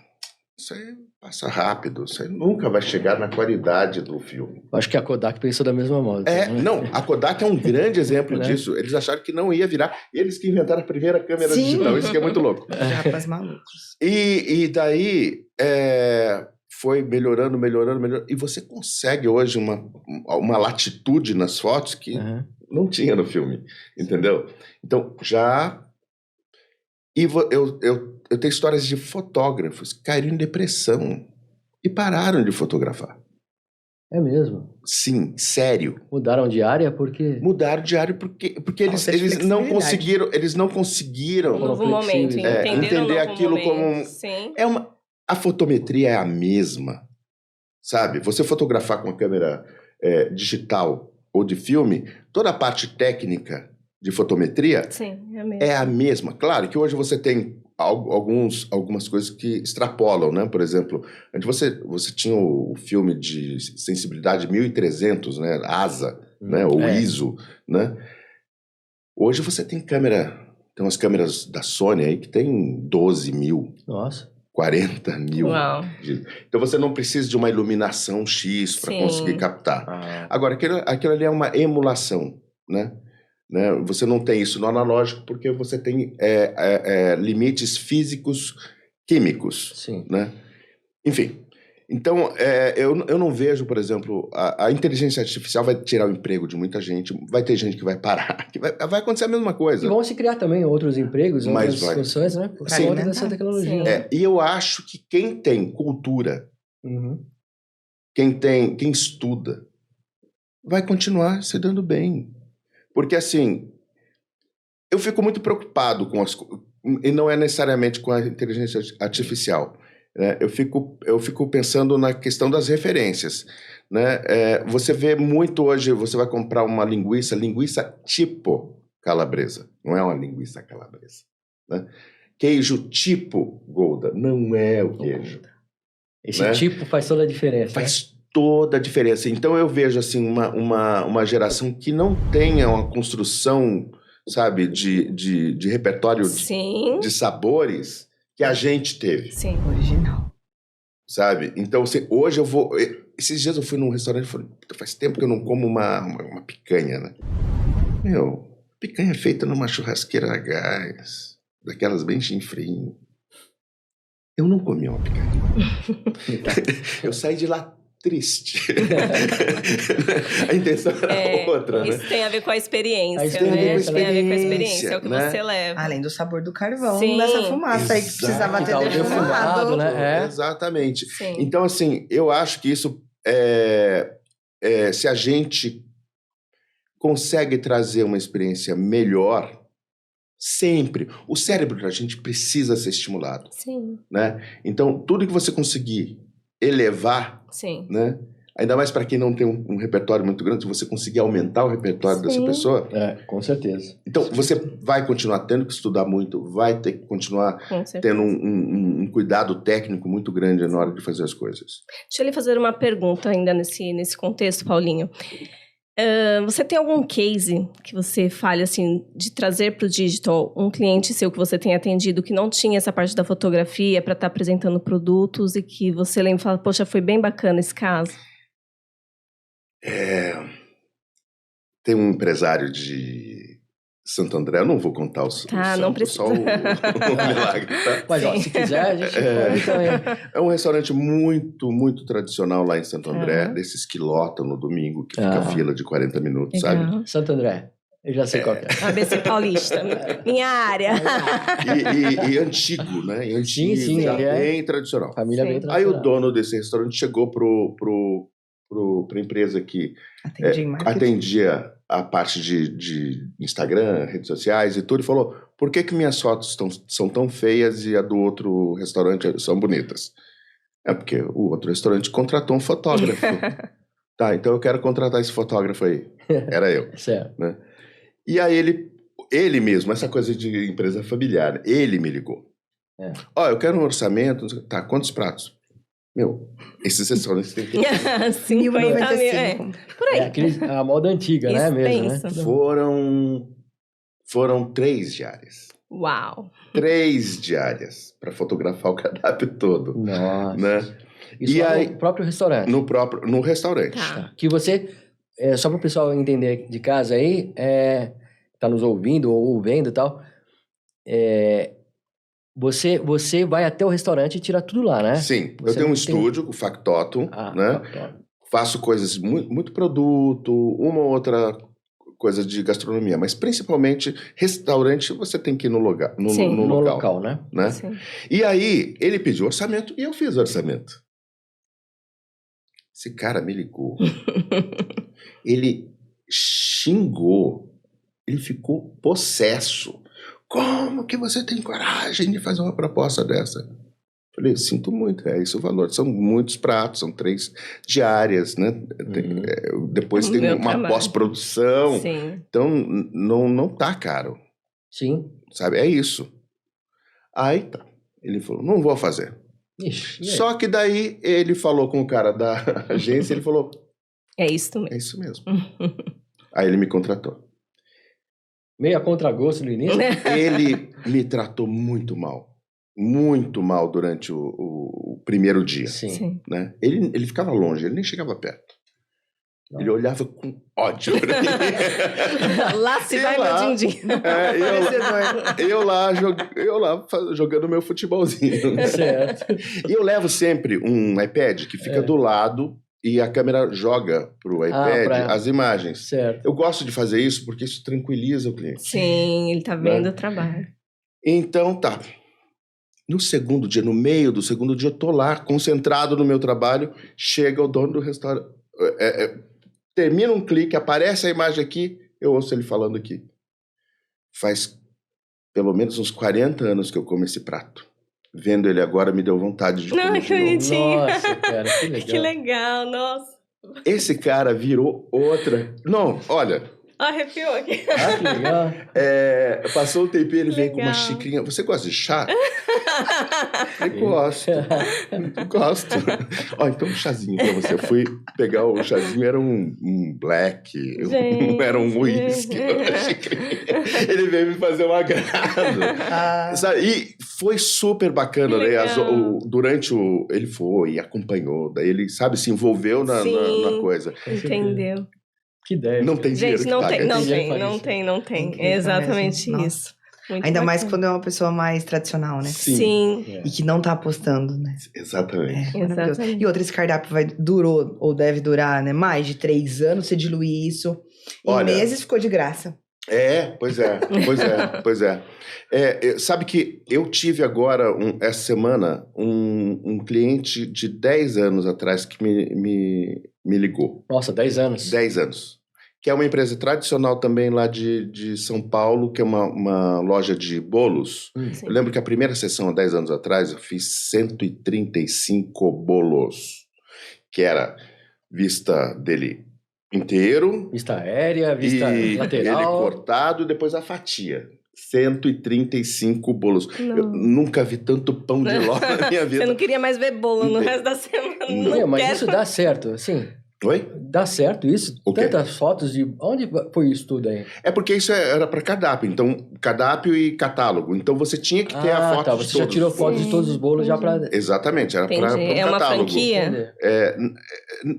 isso aí passa rápido. Você nunca vai chegar na qualidade do filme. Acho que a Kodak pensou da mesma modo. É, né? não, a Kodak é um grande exemplo Né? disso. Eles acharam que não ia virar. Eles que inventaram a primeira câmera Sim. digital. Isso que é muito louco. Japas malucos. E daí foi melhorando. E você consegue hoje uma latitude nas fotos que Uhum. não tinha no filme, entendeu? Então, já... Eu tenho histórias de fotógrafos que caíram em depressão e pararam de fotografar. É mesmo. Sim, sério. Mudaram de área porque... Mudaram de área porque eles, Falta de eles não flexibilidade. conseguiram Um novo momento, flexíveis. entenderam entender um novo aquilo momento. como... Sim. A fotometria é a mesma, sabe? Você fotografar com a câmera digital ou de filme, toda a parte técnica de fotometria Sim, é mesmo. é a mesma. Claro que hoje você tem algumas coisas que extrapolam, né? Por exemplo, antes você tinha o filme de sensibilidade 1300, né? ASA, né? Ou ISO, né? Hoje você tem umas câmeras da Sony aí que tem 12 mil, Nossa. 40 mil. Uau. Então você não precisa de uma iluminação X para Sim. conseguir captar. Agora, aquilo ali é uma emulação, né? Você não tem isso no analógico porque você tem limites físicos, químicos, Sim. né? Enfim, então eu não vejo, por exemplo, a inteligência artificial vai tirar o emprego de muita gente, vai ter gente que vai parar, que vai acontecer a mesma coisa. E vão se criar também outros empregos, Mas outras funções, né? Por Sim. conta dessa tecnologia. Sim. E eu acho que quem tem cultura, Uhum. quem estuda, vai continuar se dando bem. Porque, assim, eu fico muito preocupado e não é necessariamente com a inteligência artificial, né? Eu fico pensando na questão das referências, né? Você vê muito hoje, você vai comprar uma linguiça tipo calabresa, não é uma linguiça calabresa, né? Queijo tipo Gouda, não é o queijo. Esse né? tipo faz toda a diferença. Faz toda a diferença. Então eu vejo assim uma geração que não tenha uma construção, sabe, de repertório Sim. de sabores que a gente teve, Sim. Original. sabe? Então hoje eu vou... Esses dias eu fui num restaurante e falei, faz tempo que eu não como uma picanha, né? Picanha feita numa churrasqueira a gás, daquelas bem chinfrinho. Eu não comi uma picanha. Eu saí de lá triste. A intenção era outra, né? Isso tem a ver com a experiência, A experiência, né? né? Isso tem a ver com a experiência, é o que né? você leva. Além do sabor do carvão, Sim. dessa fumaça aí que Exato. precisava Que ter tá o defumado. defumado, né? Exatamente. Sim. Então, assim, eu acho que isso se a gente consegue trazer uma experiência melhor, sempre. O cérebro da gente precisa ser estimulado, Sim. né? Então, tudo que você conseguir elevar, Sim. né? Ainda mais para quem não tem um repertório muito grande, se você conseguir aumentar o repertório dessa Sim. pessoa, Com certeza. então você vai continuar tendo que estudar muito, vai ter que continuar Com certeza. tendo um cuidado técnico muito grande na hora de fazer as coisas. Deixa eu lhe fazer uma pergunta ainda nesse contexto, Paulinho. Você tem algum case que você fale assim de trazer para o digital um cliente seu que você tenha atendido que não tinha essa parte da fotografia para estar apresentando produtos e que você lembra e fala, poxa, foi bem bacana esse caso? Tem um empresário de Santo André, eu não vou contar o santo, não precisa. só o milagre, tá? Mas, ó, se quiser, a gente pode também. É um restaurante muito, muito tradicional lá em Santo André, Tá. desses que lotam no domingo, que fica fila de 40 minutos, sabe? Legal. Santo André. Eu já sei qual que é. ABC Paulista, minha área. E antigo, né? E antigo, Sim, já ele é bem tradicional. Família Sim. bem Aí tradicional. o dono desse restaurante chegou pra empresa que Atendi em marketing. atendia a parte de Instagram, redes sociais e tudo, e falou, por que minhas fotos são tão feias e a do outro restaurante são bonitas? É porque o outro restaurante contratou um fotógrafo. Tá, então eu quero contratar esse fotógrafo aí. Era eu. Certo. Né? E aí ele mesmo, essa coisa de empresa familiar, ele me ligou. Ó, eu quero um orçamento, tá, quantos pratos? Esses restaurantes têm que... 50 mil, por aí. A moda antiga, né? Mesmo, né? Extenso. Foram 3 diárias. Uau. 3 diárias para fotografar o cardápio todo. Nossa. Né? Isso E lá aí- no próprio restaurante. no restaurante. Tá. Que você, só para o pessoal entender de casa aí, tá nos ouvindo ou vendo e tal, você vai até o restaurante e tira tudo lá, né? Sim, eu Você tenho um não tem- estúdio, o Factotum, Ah, né? tá. Faço coisas, muito produto, uma ou outra coisa de gastronomia, mas principalmente restaurante você tem que ir no lugar, no, Sim. no No local, local, né? né? Sim. E aí ele pediu orçamento e eu fiz o orçamento. Esse cara me ligou, ele xingou, ele ficou possesso. Como que você tem coragem de fazer uma proposta dessa? Falei, sinto muito, é esse o valor. São muitos pratos, são 3 diárias, né? Depois É o tem meu uma trabalho. pós-produção. Sim. Então, não tá caro, Sim. sabe? É isso. Aí tá. Ele falou, não vou fazer. Ixi, e aí? Só que daí ele falou com o cara da agência, ele falou, É isso mesmo. é isso mesmo. Aí ele me contratou. Meio a contragosto no início. Ele me tratou muito mal durante o primeiro dia, Sim. Sim. né? Ele ficava longe, ele nem chegava perto. Não. Ele olhava com ódio pra mim. Lá se E vai lá- meu din-din. Eu lá jogando meu futebolzinho. Certo. E eu levo sempre um iPad que fica do lado e a câmera joga pro iPad as imagens. Certo. Eu gosto de fazer isso porque isso tranquiliza o cliente. Sim, ele tá vendo o trabalho. Então tá. No segundo dia, no meio do segundo dia, eu tô lá, concentrado no meu trabalho, chega o dono do restaurante, termina um clique, aparece a imagem aqui, eu ouço ele falando aqui. Faz pelo menos uns 40 anos que eu como esse prato. Vendo ele agora, me deu vontade de Não comer de novo. acredito. Nossa, cara, que legal. Que legal, nossa. Esse cara virou outra... Não, olha... Arrepiou aqui. Ah, que legal. Passou um tempinho, ele veio com uma Legal. xicrinha. Você gosta de chá? Eu gosto. Gosto. Ó, então um chazinho pra você. Eu fui pegar o chazinho, era um black, Gente. era um whisky. Ele veio me fazer um agrado. Sabe? E foi super bacana, Que né? legal. Durante ele foi e acompanhou. Daí ele, sabe, se envolveu na Sim. coisa. Entendeu? Que ideia. Não tem dinheiro Gente, que não paga tem, não isso. tem, Faz não isso. tem, não tem. Incrível É exatamente mesmo. isso. Muito Ainda mais bacana. quando é uma pessoa mais tradicional, né? Sim. É. E que não tá apostando, né? Exatamente. Maravilhoso. Exatamente. E outro, esse cardápio durou, ou deve durar, né? Mais de 3 anos, você diluir isso. Em Olha, meses ficou de graça. Pois é. Sabe que eu tive agora, essa semana, um cliente de 10 anos atrás que me ligou. Nossa, 10 anos. 10 anos. Que é uma empresa tradicional também lá de São Paulo, que é uma loja de bolos. Sim. Eu lembro que a primeira sessão, há 10 anos atrás, eu fiz 135 bolos. Que era vista dele inteiro, Vista aérea, vista e lateral. ele cortado e depois a fatia. 135 bolos. Não. Eu nunca vi tanto pão de ló na minha vida. Você não queria mais ver bolo no resto da semana. Não. Não Mas quero. isso dá certo, assim. Oi? Dá certo isso? O quê? Tantas fotos de... Onde foi isso tudo aí? É porque isso era para cardápio. Então, cardápio e catálogo. Então, você tinha que ter a foto tá. de Você já todos. tirou foto de Sim, todos os bolos já pra... Exatamente, era para Entendi. É uma catálogo. franquia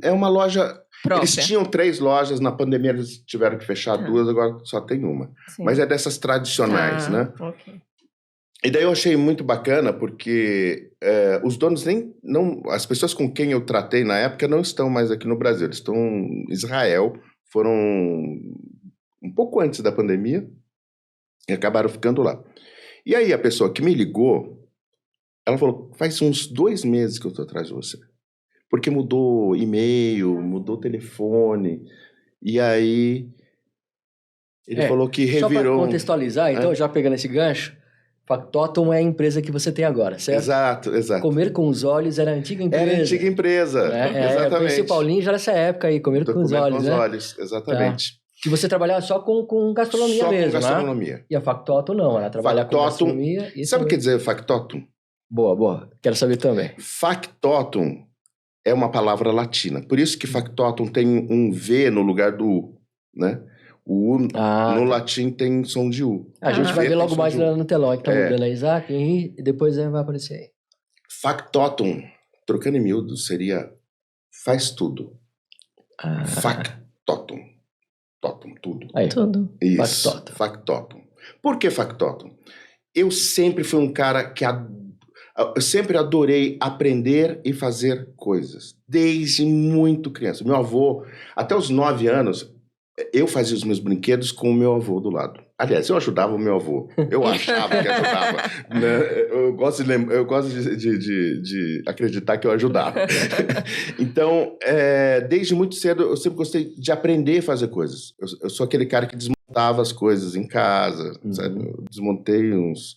É uma loja... própria. Eles tinham 3 lojas, na pandemia eles tiveram que fechar 2, agora só tem uma. Sim. Mas é dessas tradicionais, né? Ok. E daí eu achei muito bacana porque os donos as pessoas com quem eu tratei na época não estão mais aqui no Brasil, eles estão em Israel, foram um pouco antes da pandemia e acabaram ficando lá. E aí a pessoa que me ligou, ela falou, faz uns 2 meses que eu estou atrás de você, porque mudou e-mail, mudou telefone, e aí ele falou que Só para revirou... contextualizar, então, já pegando esse gancho, Factotum é a empresa que você tem agora, certo? Exato. Comer com os olhos era a antiga empresa. Era a antiga empresa, Eu conheci exatamente. o Paulinho já nessa época aí, comer Tô com os comendo olhos, com os né? olhos, exatamente. Que você trabalhava só com gastronomia Só mesmo, com né? gastronomia. E a Factotum não, ela trabalha com Factotum- gastronomia. E Sabe o que também... quer dizer factotum? Boa. Quero saber também. Factotum é uma palavra latina. Por isso que factotum tem um V no lugar do U, né? O U no latim tem som de U. A gente Ah. vai V ver tem logo som mais de U. no telão que tá É. mudando aí, Isaac, e depois vai aparecer aí. Factotum trocando em miúdos, seria faz tudo. Factotum. Totum, tudo. Aí. Tudo. Isso, Factotum. factotum. Por que factotum? Eu sempre fui um cara que eu sempre adorei aprender e fazer coisas, desde muito criança. Meu avô, até os 9 anos, eu fazia os meus brinquedos com o meu avô do lado. Aliás, eu ajudava o meu avô. Eu achava que ajudava. Né? Eu gosto de acreditar que eu ajudava. Então, desde muito cedo, eu sempre gostei de aprender a fazer coisas. Eu sou aquele cara que desmontava as coisas em casa. Sabe? Eu desmontei uns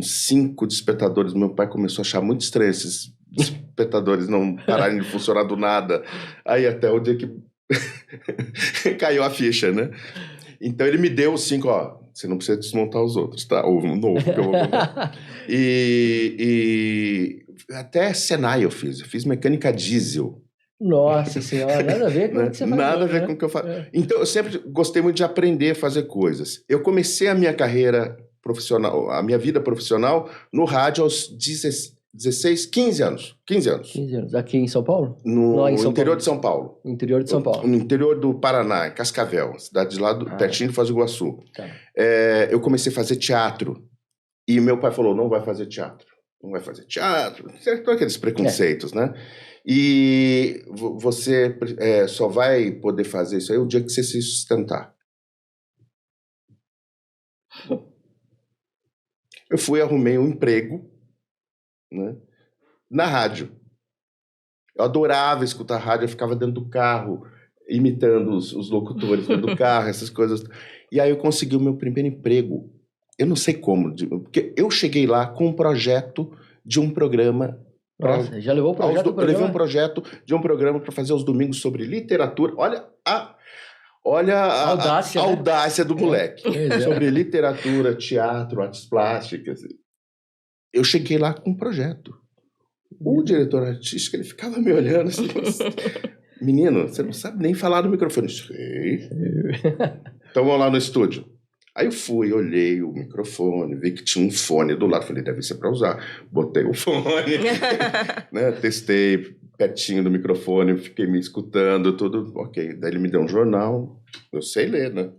5 despertadores. Meu pai começou a achar muito estranho esses despertadores não pararem de funcionar do nada. Aí até o dia que caiu a ficha, né? Então ele me deu 5, você não precisa desmontar os outros, tá? O novo que eu vou montar. E até Senai eu fiz mecânica diesel. Nossa senhora, nada a ver com o que você faz. Nada a ver né? com o que eu faço. Então eu sempre gostei muito de aprender a fazer coisas. Eu comecei a minha carreira profissional, a minha vida profissional no rádio aos 16, 15 anos. 15 anos. 15 anos. Aqui em São Paulo? No Lá em São interior Paulo. de São Paulo. No interior de São Paulo. No interior do Paraná, em Cascavel, cidade de lá, pertinho de Foz do Iguaçu. Tá. Eu comecei a fazer teatro. E meu pai falou, não vai fazer teatro. Não vai fazer teatro. Certo? Aqueles preconceitos, né? E você só vai poder fazer isso aí o dia que você se sustentar. Eu fui, arrumei um emprego, né, na rádio. Eu adorava escutar rádio, eu ficava dentro do carro, imitando os locutores dentro do carro, essas coisas. E aí eu consegui o meu primeiro emprego. Eu não sei como, porque eu cheguei lá com um projeto de um programa. Nossa, já levou o projeto do Eu levei um programa? projeto de um programa para fazer aos domingos sobre literatura. Olha a Audácia, né? audácia do moleque. Pois é. Sobre literatura, teatro, artes plásticas. Eu cheguei lá com um projeto. O diretor artístico, ele ficava me olhando assim, menino, você não sabe nem falar no microfone. Sei. Então vamos lá no estúdio. Aí eu fui, olhei o microfone, vi que tinha um fone do lado. Falei, deve ser para usar. Botei o fone, né? Testei pertinho do microfone, fiquei me escutando, tudo. Ok, daí ele me deu um jornal. Eu sei ler, né?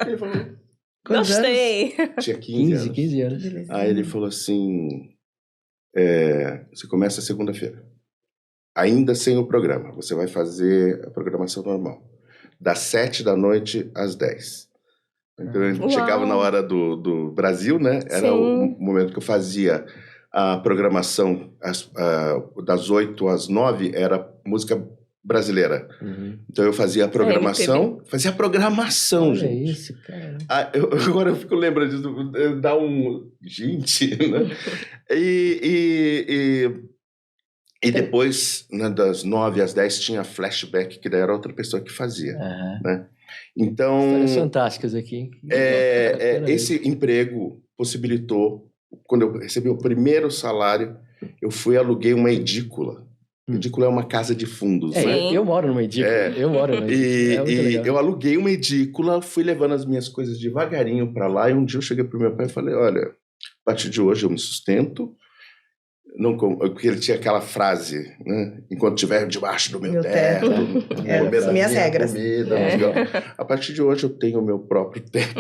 Ele falou, Gostei. tinha 15 anos. 15 anos. Aí ele falou assim, você começa segunda-feira. Ainda sem o programa. Você vai fazer a programação normal. Das 7 da noite às 10. Então a gente chegava na hora do Brasil, né? Era Sim. o momento que eu fazia a programação das 8 às 9, era música brasileira. Uhum. Então eu fazia a programação. Fazia a programação, Olha gente. isso, cara. Agora eu fico lembrando disso, dá um... Gente, né? E depois, né, das 9 às 10, tinha flashback, que daí era outra pessoa que fazia. Aham. Né? Então, Histórias fantásticas aqui. esse emprego possibilitou, quando eu recebi o primeiro salário, eu fui e aluguei uma edícula. Edícula é uma casa de fundos, né? Sim. Eu moro numa edícula. Eu moro numa edícula. E eu aluguei uma edícula, fui levando as minhas coisas devagarinho para lá, e um dia eu cheguei pro meu pai e falei, olha, a partir de hoje eu me sustento, porque ele tinha aquela frase, né? Enquanto estiver debaixo do meu teto, As minhas regras. Comida, a partir de hoje eu tenho o meu próprio teto.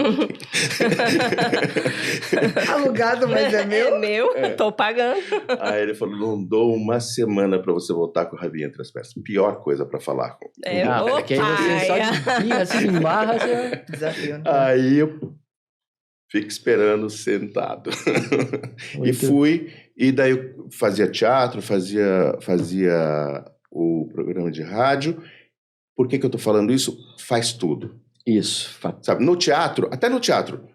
Alugado, mas é meu. É meu, tô pagando. Aí ele falou, não dou uma semana para você voltar com o rabinho entre as pernas. Pior coisa para falar. Porque aí você só de birra, se embarra, você... Desafio, né? Aí eu fico esperando sentado. E fui, e daí eu fazia teatro, fazia o programa de rádio. Por que eu tô falando isso? Faz tudo. Isso. Sabe, no teatro, até no teatro,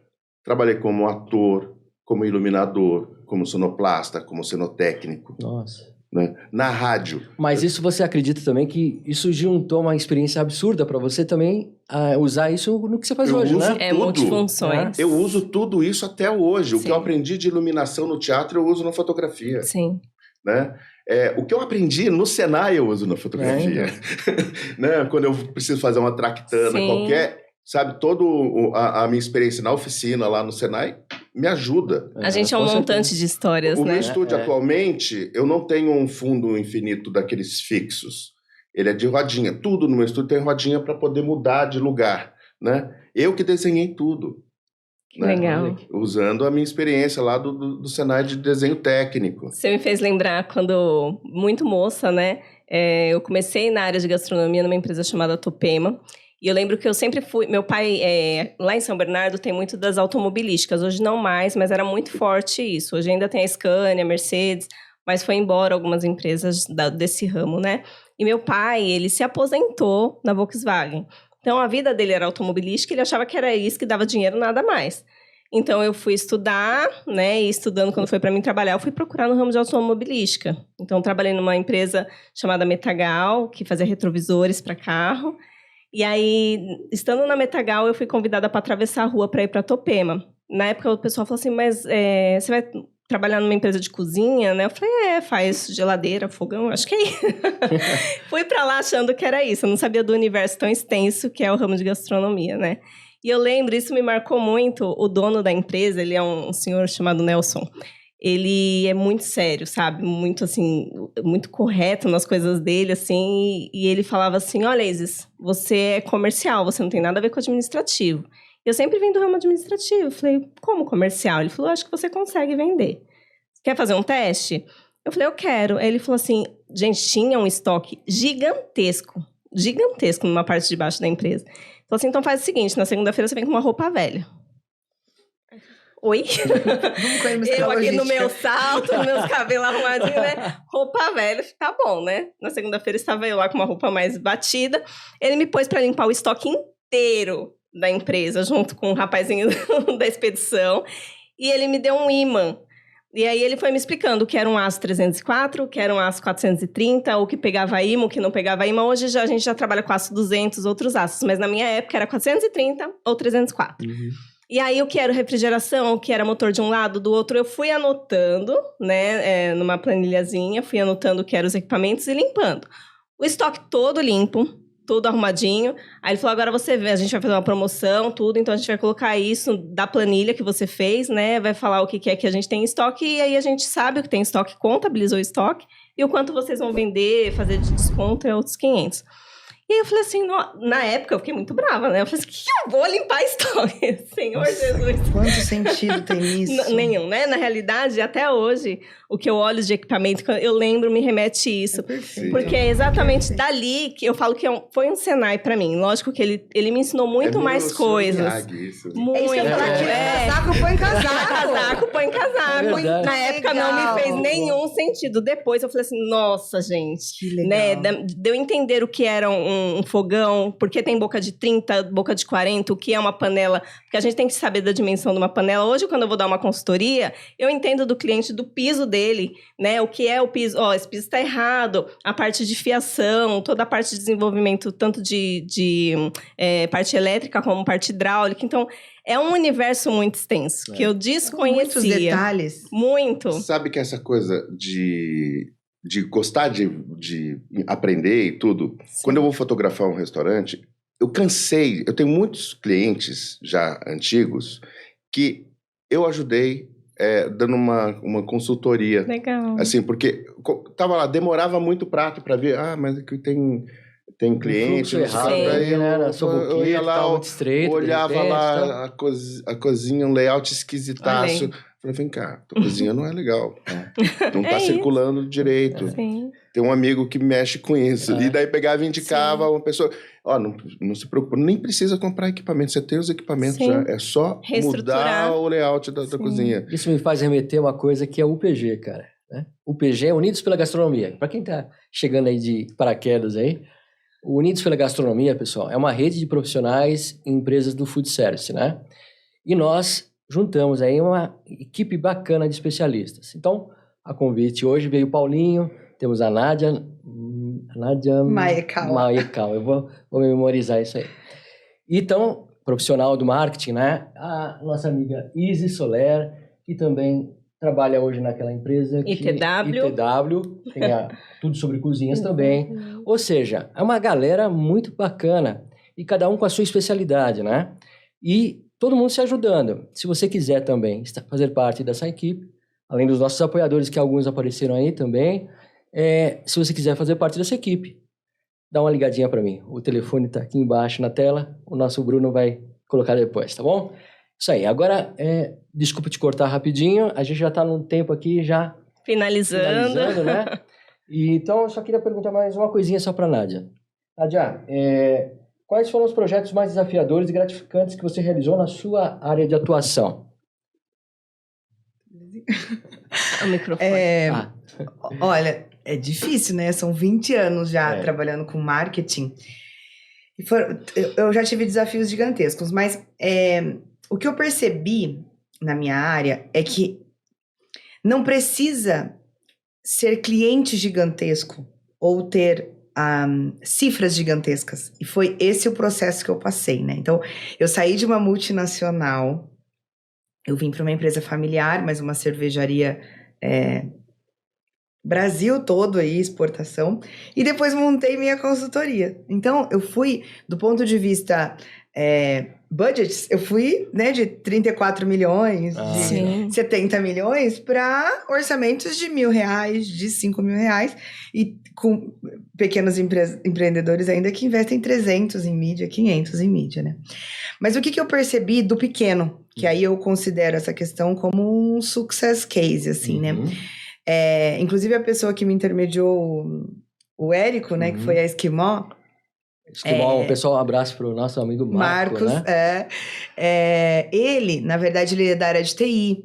trabalhei como ator, como iluminador, como sonoplasta, como cenotécnico. Nossa. Né? Na rádio. Mas isso você acredita também que isso juntou uma experiência absurda para você também usar isso no que você faz hoje, né? É multifunções. Eu uso tudo isso até hoje. Sim. O que eu aprendi de iluminação no teatro, eu uso na fotografia. Sim. Né? O que eu aprendi no Senai, eu uso na fotografia. Né? Quando eu preciso fazer uma tractana qualquer, sabe, toda a minha experiência na oficina lá no Senai me ajuda. A gente é um montante de histórias, O né? meu estúdio atualmente, eu não tenho um fundo infinito daqueles fixos. Ele é de rodinha. Tudo no meu estúdio tem rodinha para poder mudar de lugar, né? Eu que desenhei tudo. Né? Legal. Usando a minha experiência lá do Senai de desenho técnico. Você me fez lembrar quando, muito moça, né? Eu comecei na área de gastronomia numa empresa chamada Topema. E eu lembro que eu sempre fui... Meu pai, lá em São Bernardo, tem muito das automobilísticas. Hoje não mais, mas era muito forte isso. Hoje ainda tem a Scania, a Mercedes, mas foi embora algumas empresas desse ramo, né? E meu pai, ele se aposentou na Volkswagen. Então, a vida dele era automobilística, ele achava que era isso, que dava dinheiro, nada mais. Então, eu fui estudar, né, e estudando, quando foi para mim trabalhar, eu fui procurar no ramo de automobilística. Então, trabalhei numa empresa chamada Metagal, que fazia retrovisores para carro. E aí, estando na Metagal, eu fui convidada para atravessar a rua para ir para Topema. Na época, o pessoal falou assim, mas você vai trabalhar numa empresa de cozinha, né? Eu falei, faz geladeira, fogão, acho que é isso. Fui pra lá achando que era isso. Eu não sabia do universo tão extenso que é o ramo de gastronomia, né? E eu lembro, isso me marcou muito, o dono da empresa, ele é um senhor chamado Nelson. Ele é muito sério, sabe? Muito, assim, muito correto nas coisas dele, assim. E ele falava assim, olha, Isis, você é comercial, você não tem nada a ver com administrativo. Eu sempre vim do ramo administrativo. Eu falei, como comercial? Ele falou, acho que você consegue vender. Quer fazer um teste? Eu falei, eu quero. Aí ele falou assim, gente, tinha um estoque gigantesco numa parte de baixo da empresa. Falou assim, então faz o seguinte, na segunda-feira você vem com uma roupa velha. Oi? Vamos com a Eu aqui no meu salto, nos meus cabelos arrumadinhos, né? Roupa velha, tá bom, né? Na segunda-feira estava eu lá com uma roupa mais batida. Ele me pôs para limpar o estoque inteiro da empresa, junto com o rapazinho da expedição, e ele me deu um ímã. E aí ele foi me explicando o que era um aço 304, o que era um aço 430, o que pegava ímã, o que não pegava ímã. Hoje a gente já trabalha com aço 200, outros aços, mas na minha época era 430 ou 304. Uhum. E aí o que era refrigeração, o que era motor de um lado, do outro, eu fui anotando, né, numa planilhazinha, fui anotando o que eram os equipamentos e limpando. O estoque todo limpo, tudo arrumadinho. Aí ele falou, agora você vê, a gente vai fazer uma promoção, tudo, então a gente vai colocar isso da planilha que você fez, né? Vai falar o que é que a gente tem em estoque, e aí a gente sabe o que tem em estoque, contabilizou o estoque, e o quanto vocês vão vender, fazer de desconto é outros 500. E aí eu falei assim, na época eu fiquei muito brava, né? Eu falei assim, que eu vou limpar estoque? Senhor Nossa, Jesus. Quanto sentido tem nisso? Nenhum, né? Na realidade, até hoje, o que eu olho de equipamento, eu lembro, me remete isso. Porque é exatamente dali que eu falo que foi um Senai pra mim. Lógico que ele me ensinou muito mais coisas. Isso. Muito. É isso que eu ia falar aqui. Casaco põe casaco. Casaco põe casaco. Na época não me fez nenhum sentido. Depois eu falei assim, nossa, gente. Que legal. Né? De eu entender o que era um fogão, porque tem boca de 30, boca de 40, o que é uma panela. Porque a gente tem que saber da dimensão de uma panela. Hoje, quando eu vou dar uma consultoria, eu entendo do cliente, do piso dele, né? O que é o piso? Esse piso está errado. A parte de fiação, toda a parte de desenvolvimento, tanto de parte elétrica como parte hidráulica. Então, é um universo muito extenso, que eu desconhecia. Muitos detalhes. Muito. Sabe que essa coisa de gostar de aprender e tudo, Sim. Quando eu vou fotografar um restaurante, eu cansei, eu tenho muitos clientes já antigos que eu ajudei dando uma consultoria. Legal. Assim, porque tava lá, demorava muito prato para ver, mas aqui tem cliente, aí eu ia lá, muito estreito, olhava lá a cozinha, um layout esquisitaço. Falei, vem cá, tua cozinha não é legal. Não tá circulando isso. Direito. Sim. Tem um amigo que mexe com isso. E daí pegava e indicava uma pessoa. Não se preocupa, nem precisa comprar equipamento. Você tem os equipamentos já. É só mudar o layout da cozinha. Isso me faz remeter uma coisa que é o UPG, cara. Né? UPG é Unidos pela Gastronomia. Para quem tá chegando aí de paraquedas aí, o Unidos pela Gastronomia, pessoal, é uma rede de profissionais em empresas do food service, né? E nós juntamos aí uma equipe bacana de especialistas. Então, a convite hoje veio o Paulinho, temos a Nádia Maiecal. Eu vou memorizar isso aí. Então, profissional do marketing, né? A nossa amiga Isis Soler, que também trabalha hoje naquela empresa ITW, tem tudo sobre cozinhas também. Ou seja, é uma galera muito bacana. e cada um com a sua especialidade, né? E todo mundo se ajudando. Se você quiser também fazer parte dessa equipe, além dos nossos apoiadores, que alguns apareceram aí também, se você quiser fazer parte dessa equipe, dá uma ligadinha para mim. O telefone está aqui embaixo na tela, o nosso Bruno vai colocar depois, tá bom? Isso aí. Agora, desculpa te cortar rapidinho, a gente já está num tempo aqui já finalizando, né? E, então, eu só queria perguntar mais uma coisinha só para a Nádia. Nádia, quais foram os projetos mais desafiadores e gratificantes que você realizou na sua área de atuação? O microfone. Olha, é difícil, né? São 20 anos já trabalhando com marketing. E eu já tive desafios gigantescos, mas o que eu percebi na minha área é que não precisa ser cliente gigantesco ou ter cifras gigantescas. E foi esse o processo que eu passei, né? Então, eu saí de uma multinacional, eu vim para uma empresa familiar, mas uma cervejaria Brasil todo aí, exportação, e depois montei minha consultoria. Então, eu fui, do ponto de vista budgets, eu fui, né, de 34 milhões, de 70 milhões, para orçamentos de R$1.000, de R$5.000, e com pequenos empreendedores ainda que investem 300 em mídia, 500 em mídia, né? Mas o que eu percebi do pequeno, que aí eu considero essa questão como um success case, assim, né? Inclusive a pessoa que me intermediou, o Érico, né, que foi a Esquimó. Esquimó, pessoal, um abraço para o nosso amigo Marcos, né? Ele, na verdade, ele é da área de TI,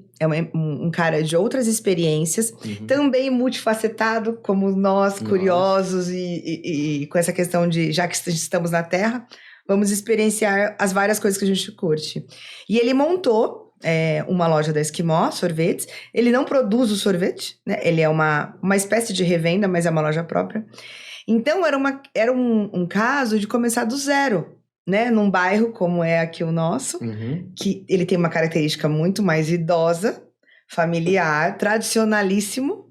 um cara de outras experiências, também multifacetado, como nós, curiosos e com essa questão de, já que estamos na Terra, vamos experienciar as várias coisas que a gente curte. E ele montou uma loja da Esquimó, sorvetes. Ele não produz o sorvete, né? Ele é uma espécie de revenda, mas é uma loja própria. Então, era um caso de começar do zero, né? Num bairro como é aqui o nosso, que ele tem uma característica muito mais idosa, familiar, tradicionalíssimo.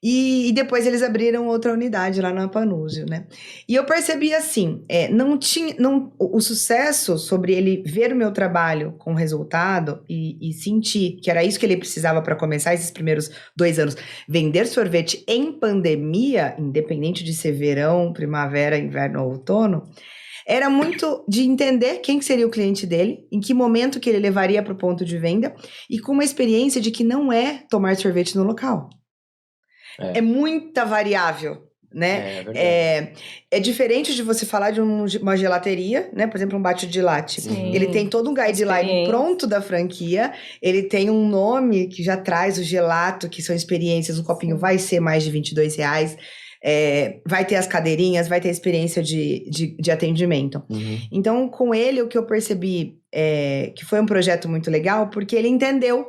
E depois eles abriram outra unidade lá na Panúzio, né? E eu percebi assim, o sucesso sobre ele ver o meu trabalho com resultado e sentir que era isso que ele precisava para começar esses primeiros 2 anos. Vender sorvete em pandemia, independente de ser verão, primavera, inverno ou outono, era muito de entender quem seria o cliente dele, em que momento que ele levaria para o ponto de venda e com uma experiência de que não é tomar sorvete no local. É muita variável, né? É diferente de você falar de uma gelateria, né? Por exemplo, um bate de latte. Ele tem todo um guideline pronto da franquia, ele tem um nome que já traz o gelato, que são experiências, um copinho vai ser mais de R$22, vai ter as cadeirinhas, vai ter a experiência de atendimento. Então, com ele, o que eu percebi que foi um projeto muito legal, porque ele entendeu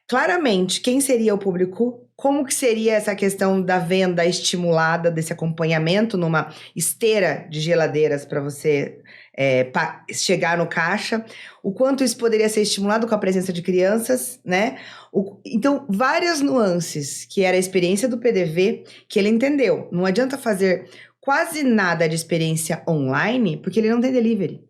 claramente quem seria o público, como que seria essa questão da venda estimulada, desse acompanhamento numa esteira de geladeiras para você chegar no caixa, o quanto isso poderia ser estimulado com a presença de crianças, né? Então, várias nuances, que era a experiência do PDV, que ele entendeu. Não adianta fazer quase nada de experiência online, porque ele não tem delivery.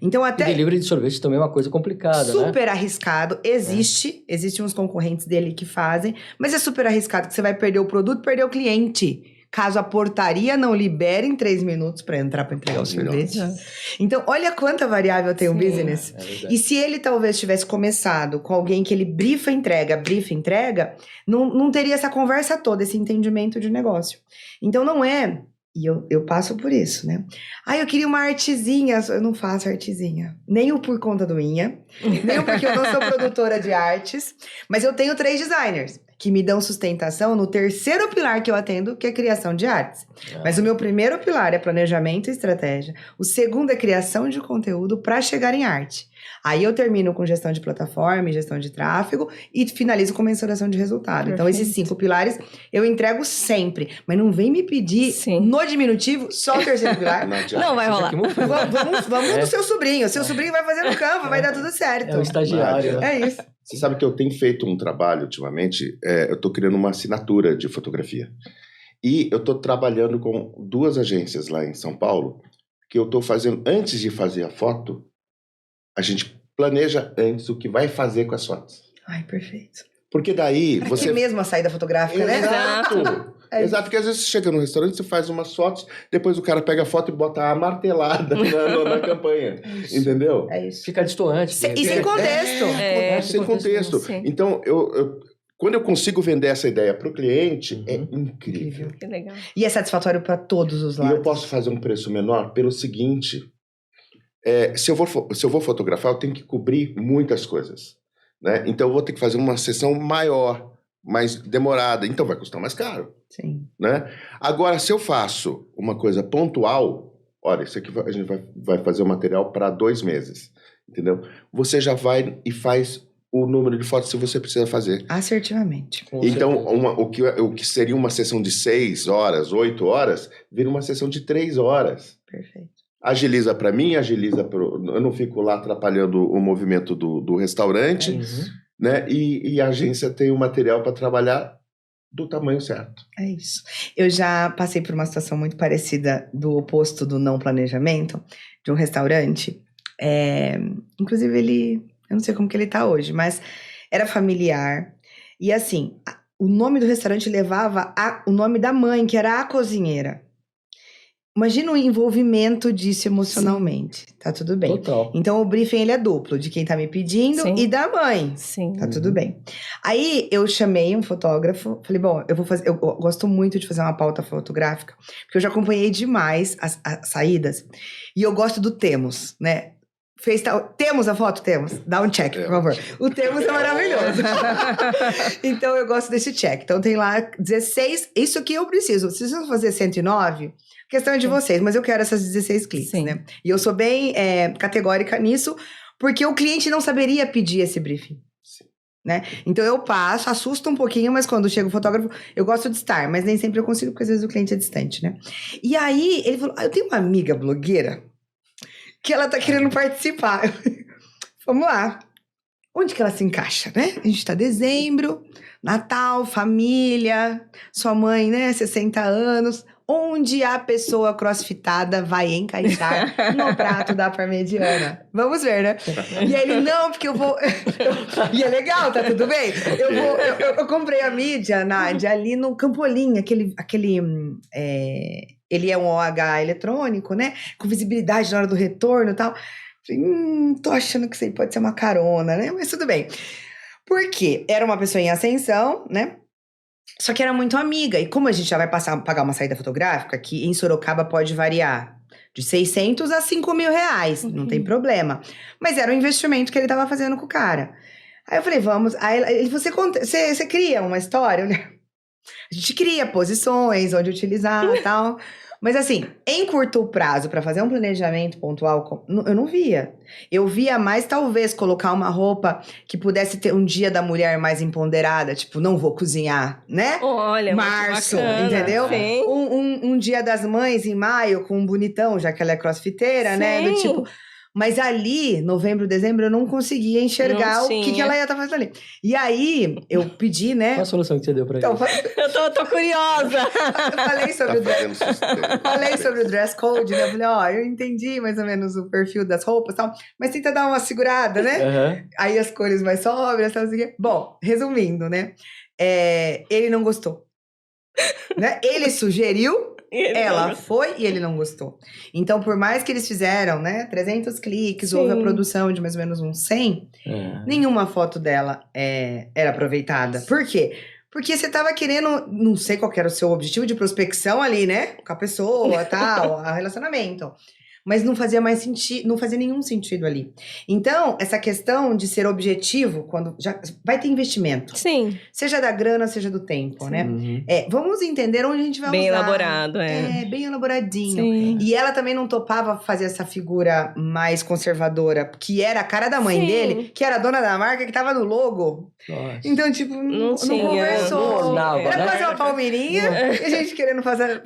Então, até... E delivery de sorvete também é uma coisa complicada, super arriscado. Existem uns concorrentes dele que fazem, mas é super arriscado que você vai perder o produto, perder o cliente. Caso a portaria não libere em 3 minutos para entrar para entregar o sorvete. Então, olha quanta variável tem o business. E se ele talvez tivesse começado com alguém que ele brifa, entrega, não teria essa conversa toda, esse entendimento de negócio. Então, não é... E eu passo por isso, né? Eu queria uma artezinha. Eu não faço artezinha. Nem o por conta do Inha. Nem o porque eu não sou produtora de artes. Mas eu tenho 3 designers que me dão sustentação no terceiro pilar que eu atendo, que é criação de artes. Mas o meu primeiro pilar é planejamento e estratégia. O segundo é criação de conteúdo para chegar em arte. Aí eu termino com gestão de plataforma, gestão de tráfego e finalizo com mensuração de resultado. Perfeito. Então, esses 5 pilares eu entrego sempre. Mas não vem me pedir no diminutivo só o terceiro pilar. Não vai rolar. Vamos do seu sobrinho. O seu sobrinho vai fazer no Canva, vai dar tudo certo. É o estagiário. É isso. Você sabe que eu tenho feito um trabalho ultimamente, eu estou criando uma assinatura de fotografia. E eu estou trabalhando com 2 agências lá em São Paulo, que eu estou fazendo antes de fazer a foto, a gente planeja antes o que vai fazer com as fotos. Ai, perfeito. Porque daí Pra você... que mesmo a saída fotográfica, né? Exato! Exato, porque às vezes você chega no restaurante, você faz umas fotos, depois o cara pega a foto e bota a martelada na campanha. Entendeu? É isso. Fica destoante. E sem contexto. Sem contexto. Sim. Então, quando eu consigo vender essa ideia para o cliente, é incrível. Que legal. E é satisfatório para todos os E lados. eu posso fazer um preço menor pelo seguinte: se eu vou fotografar, eu tenho que cobrir muitas coisas. Né? Então, eu vou ter que fazer uma sessão maior, mais demorada. Então, vai custar mais caro. Sim. Né? Agora, se eu faço uma coisa pontual, olha, isso aqui a gente vai fazer o material para 2 meses. Entendeu? Você já vai e faz o número de fotos que você precisa fazer. Assertivamente. Então, o que seria uma sessão de 6 horas, 8 horas, vira uma sessão de 3 horas. Perfeito. Agiliza para mim, agiliza para... Eu não fico lá atrapalhando o movimento do restaurante, né? E a agência tem o material para trabalhar do tamanho certo. É isso. Eu já passei por uma situação muito parecida do oposto do não planejamento, de um restaurante. Inclusive, eu não sei como que ele tá hoje, mas era familiar. E assim, o nome do restaurante levava o nome da mãe, que era a cozinheira. Imagina o envolvimento disso emocionalmente. Sim. Tá tudo bem. Total. Então, o briefing ele é duplo, de quem tá me pedindo Sim. e da mãe. Sim. Tá tudo bem. Aí, eu chamei um fotógrafo. Falei, bom, eu gosto muito de fazer uma pauta fotográfica, porque eu já acompanhei demais as saídas. E eu gosto do Temos, né? Temos a foto? Temos. Dá um check, por favor. O Temos é maravilhoso. Então, eu gosto desse check. Então, tem lá 16. Isso aqui eu preciso. Se vocês fazer 109, questão é de vocês. Mas eu quero essas 16 cliques, Sim. né? E eu sou bem categórica nisso, porque o cliente não saberia pedir esse briefing. Sim. Né? Então, eu passo, assusto um pouquinho, mas quando chega o fotógrafo, eu gosto de estar. Mas nem sempre eu consigo, porque às vezes o cliente é distante, né? E aí, ele falou, eu tenho uma amiga blogueira que ela tá querendo participar. Vamos lá. Onde que ela se encaixa, né? A gente tá em dezembro, Natal, família, sua mãe, né, 60 anos. Onde a pessoa crossfitada vai encaixar no prato da parmegiana? Vamos ver, né? E aí ele, não, porque eu vou... E é legal, tá tudo bem? Eu comprei a mídia, Nádia, ali no Campolim, ele é um OH eletrônico, né? Com visibilidade na hora do retorno e tal. Falei, tô achando que isso aí pode ser uma carona, né? Mas tudo bem. Por quê? Era uma pessoa em ascensão, né? Só que era muito amiga. E como a gente já vai pagar uma saída fotográfica, que em Sorocaba pode variar de 600 a 5 mil reais. Não tem problema. Mas era um investimento que ele tava fazendo com o cara. Aí eu falei, vamos. Aí você cria uma história? A gente cria posições, onde utilizar e tal. Mas assim, em curto prazo, para fazer um planejamento pontual, eu não via. Eu via mais, talvez, colocar uma roupa que pudesse ter um dia da mulher mais empoderada, tipo, não vou cozinhar, né? Olha, março, muito bacana. entendeu? Sim. Um dia das mães em maio, com um bonitão, já que ela é crossfiteira, Sim. né? Do tipo... Mas ali, novembro, dezembro, eu não conseguia enxergar o que ela ia estar fazendo ali. E aí, eu pedi, né? Qual a solução que você deu pra ele? Então, Eu tô curiosa. eu falei sobre falei sobre o dress code, né? Eu falei, eu entendi mais ou menos o perfil das roupas e tal, mas tenta dar uma segurada, né? Uhum. Aí as cores mais sóbrias, tal, assim. Bom, resumindo, né? Ele não gostou. Né? Ele sugeriu, ela foi e ele não gostou. Então, por mais que eles fizeram, né, 300 cliques, Sim. houve a produção de mais ou menos uns 100, nenhuma foto dela era aproveitada. Por quê? Porque você tava querendo, não sei qual que era o seu objetivo de prospecção ali, né? Com a pessoa, tal, relacionamento. Mas não fazia mais sentido, não fazia nenhum sentido ali. Então, essa questão de ser objetivo, quando já vai ter investimento. Sim. Seja da grana, seja do tempo, né? Uhum. Vamos entender onde a gente vai Bem usar. elaborado, Bem elaboradinho. Sim. E ela também não topava fazer essa figura mais conservadora, que era a cara da mãe Sim. dele, que era a dona da marca, que tava no logo. Nossa. Então, tipo, não tinha, conversou. não ornava, Era né? fazer uma palmeirinha e a gente querendo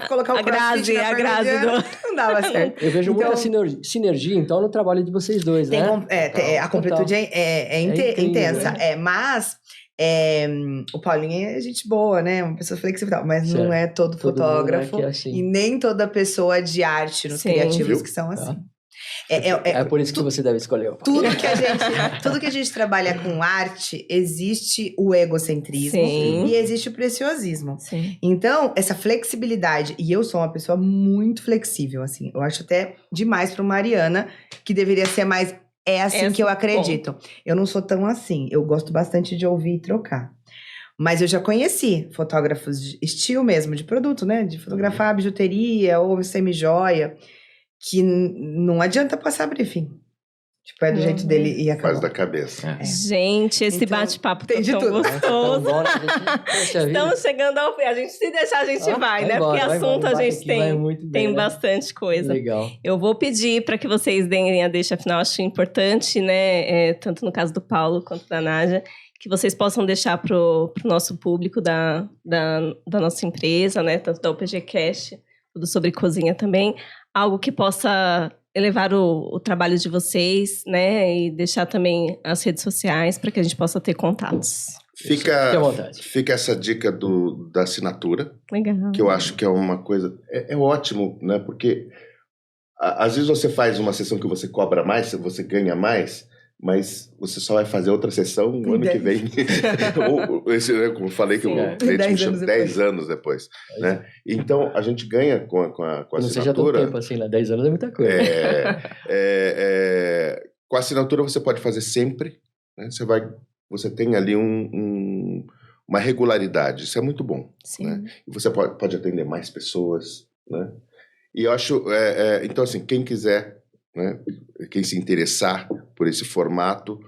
colocar o A crossfit Grazi, na a Grazi parmegiana. do... Não dava certo. Eu vejo Então- muita sinergia, então, no trabalho de vocês dois, né? A completude é incrível. intensa. Mas O Paulinho é gente boa, né? Uma pessoa flexível, e tal, mas Certo. não é todo Todo mundo fotógrafo. é que é assim. E nem toda pessoa de arte nos Sim. criativos Viu? que são assim. Tá. É por isso que você deve escolher o Paulo. tudo que a gente trabalha com arte, existe o egocentrismo Sim. e existe o preciosismo. Sim. Então, essa flexibilidade, e eu sou uma pessoa muito flexível, assim, eu acho até demais para Mariana, que deveria ser mais, é assim que eu acredito. Eu não sou tão assim, eu gosto bastante de ouvir e trocar. Mas eu já conheci fotógrafos de estilo mesmo, de produto, né? De fotografar bijuteria ou semi-joia, que não adianta passar briefing. Tipo, é do jeito dele e acabou. Faz da cabeça. Gente, esse Então, bacpapo tem tá de tão tudo. gostoso. Então, bora, poxa vida. Estamos chegando ao fim. A gente, se deixar, a gente vai, né? embora, Porque vai assunto embora, a gente vai que vai tem. muito bem, Tem né? bastante coisa. Legal. Eu vou pedir para que vocês deem a deixa final, acho importante, né? Tanto no caso do Paulo quanto da Nádia, que vocês possam deixar para o nosso público da nossa empresa, né? Tanto da UPG Cash, tudo sobre cozinha também, algo que possa elevar o trabalho de vocês, né? E deixar também as redes sociais para que a gente possa ter contatos. Fique à vontade. Fica essa dica da assinatura, Legal. que eu acho que é uma coisa... É ótimo, né? Porque às vezes você faz uma sessão que você cobra mais, você ganha mais, mas você só vai fazer outra sessão no ano que vem. Como eu falei, que Sim, o cliente me chama 10 anos depois. Né? Então, a gente ganha com a Não assinatura. seja do tempo assim, né? 10 anos é muita coisa. Com a assinatura você pode fazer sempre. Né? Você tem ali uma regularidade. Isso é muito bom. Sim. Né? E você pode atender mais pessoas. Né? E eu acho... então, assim, quem quiser... Né? Quem se interessar por esse formato,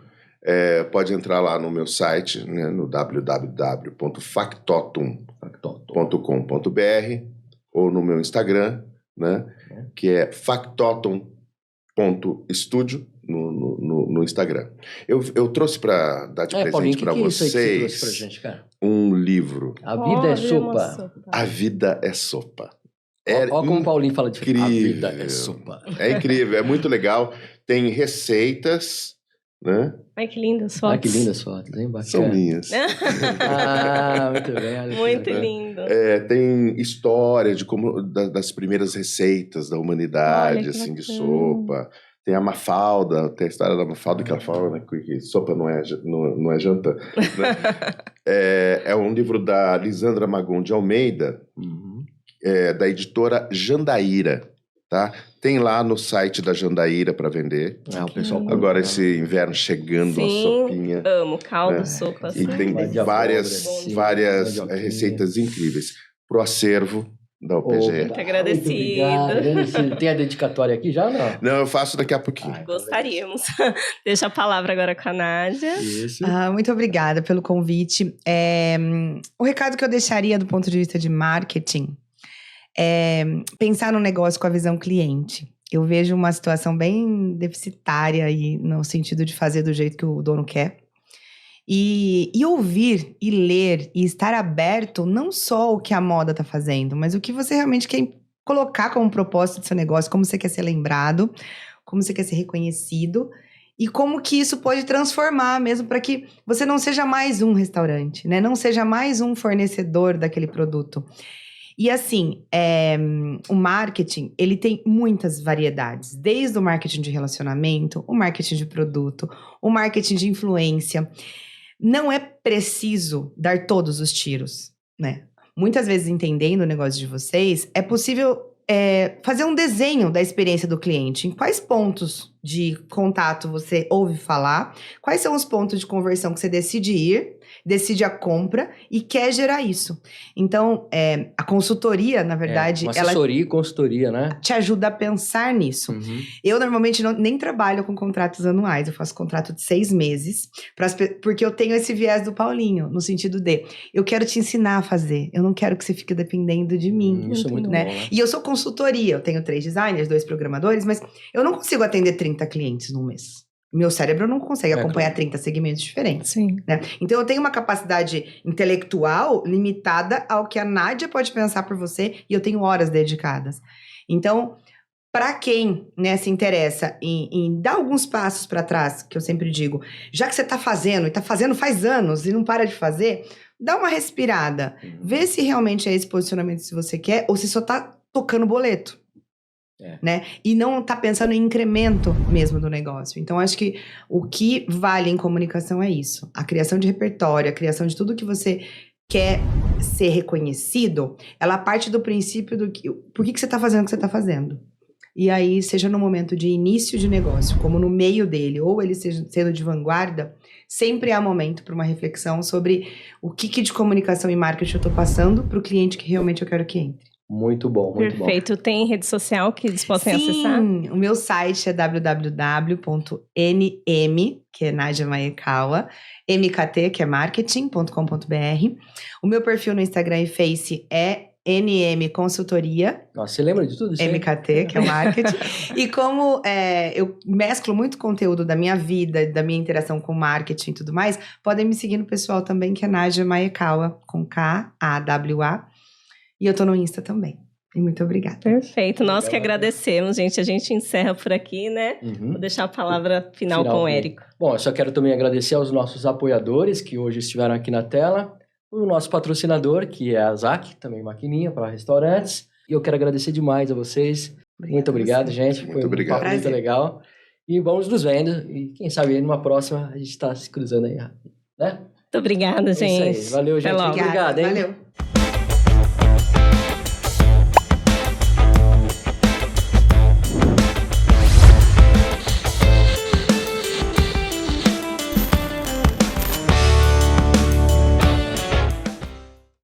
pode entrar lá no meu site, né? No www.factotum.com.br ou no meu Instagram, né? Que é factotum.studio no Instagram. Eu trouxe para dar de presente para vocês que você trouxe pra gente, cara? um livro. A vida é sopa. A vida é sopa. Olha como o Paulinho fala de incrível. A vida é sopa. É incrível, é muito legal. Tem receitas, né? Ai, que lindas fotos. Ah, que lindas fotos, hein? Bacana. São minhas. Muito bem. Olha Muito lindo. Tem história das primeiras receitas da humanidade, Olha, que assim, de bacana. sopa. Tem a Mafalda, tem a história da Mafalda que ela fala, né, que sopa não é janta. Né? É um livro da Lisandra Magon de Almeida, da editora Jandaíra, tá? Tem lá no site da Jandaíra para vender. O pessoal Agora esse inverno chegando, Sim, a sopinha. amo caldo, sopa. E tem várias receitas incríveis pro acervo da UPG. Muito agradecida. Tem a dedicatória aqui já ou não? Não, eu faço daqui a pouquinho. Gostaríamos. Deixa a palavra agora com a Nádia. Isso. Muito obrigada pelo convite. O recado que eu deixaria do ponto de vista de marketing é pensar no negócio com a visão cliente. Eu vejo uma situação bem deficitária aí no sentido de fazer do jeito que o dono quer. E ouvir, e ler, e estar aberto não só o que a moda está fazendo, mas o que você realmente quer colocar como propósito do seu negócio, como você quer ser lembrado, como você quer ser reconhecido, e como que isso pode transformar mesmo para que você não seja mais um restaurante, né? Não seja mais um fornecedor daquele produto. E assim, o marketing, ele tem muitas variedades. Desde o marketing de relacionamento, o marketing de produto, o marketing de influência. Não é preciso dar todos os tiros, né? Muitas vezes, entendendo o negócio de vocês, é possível fazer um desenho da experiência do cliente. Em quais pontos de contato você ouve falar, quais são os pontos de conversão que você decide ir, decide a compra e quer gerar isso. Então, a consultoria, na verdade... Uma assessoria e consultoria, né? Te ajuda a pensar nisso. Eu, normalmente, nem trabalho com contratos anuais. Eu faço contrato de 6 meses, porque eu tenho esse viés do Paulinho, no sentido de, eu quero te ensinar a fazer. Eu não quero que você fique dependendo de mim. Isso é muito né? bom, né? E eu sou consultoria. Eu tenho 3 designers, 2 programadores, mas eu não consigo atender 30 clientes num mês. Meu cérebro não consegue acompanhar 30 segmentos diferentes. Sim. Né? Então, eu tenho uma capacidade intelectual limitada ao que a Nádia pode pensar por você e eu tenho horas dedicadas. Então, para quem, né, se interessa em dar alguns passos para trás, que eu sempre digo, já que você está fazendo, e está fazendo faz anos e não para de fazer, dá uma respirada. Vê se realmente é esse posicionamento que você quer ou se só está tocando boleto. Né? E não tá pensando em incremento mesmo do negócio. Então, acho que o que vale em comunicação é isso. A criação de repertório, a criação de tudo que você quer ser reconhecido, ela parte do princípio do que... Por que você tá fazendo o que você tá fazendo? E aí, seja no momento de início de negócio, como no meio dele, ou ele seja sendo de vanguarda, sempre há momento para uma reflexão sobre o que de comunicação e marketing eu tô passando para o cliente que realmente eu quero que entre. Muito bom, muito bom. Perfeito. Tem rede social que eles possam acessar? Sim, o meu site é www.nm, que é Nádia Maekawa, mkt, que é marketing.com.br. O meu perfil no Instagram e Face é NM Consultoria. Nossa, você lembra de tudo isso? MKT, que é o marketing. E como eu mesclo muito conteúdo da minha vida, da minha interação com marketing e tudo mais, podem me seguir no pessoal também, que é Nádia Maekawa, com K-A-W-A. E eu tô no Insta também. E muito obrigada. Perfeito. Nós que agradecemos, gente. A gente encerra por aqui, né? Vou deixar a palavra final com o Érico. Bom, eu só quero também agradecer aos nossos apoiadores que hoje estiveram aqui na tela. O nosso patrocinador, que é a ZAC, também maquininha para restaurantes. E eu quero agradecer demais a vocês. Muito obrigado, gente. Foi um papo muito legal. E vamos nos vendo. E quem sabe aí numa próxima a gente está se cruzando aí, né? Muito obrigada, gente. Isso aí. Valeu, gente. Obrigada, obrigado, hein? Valeu.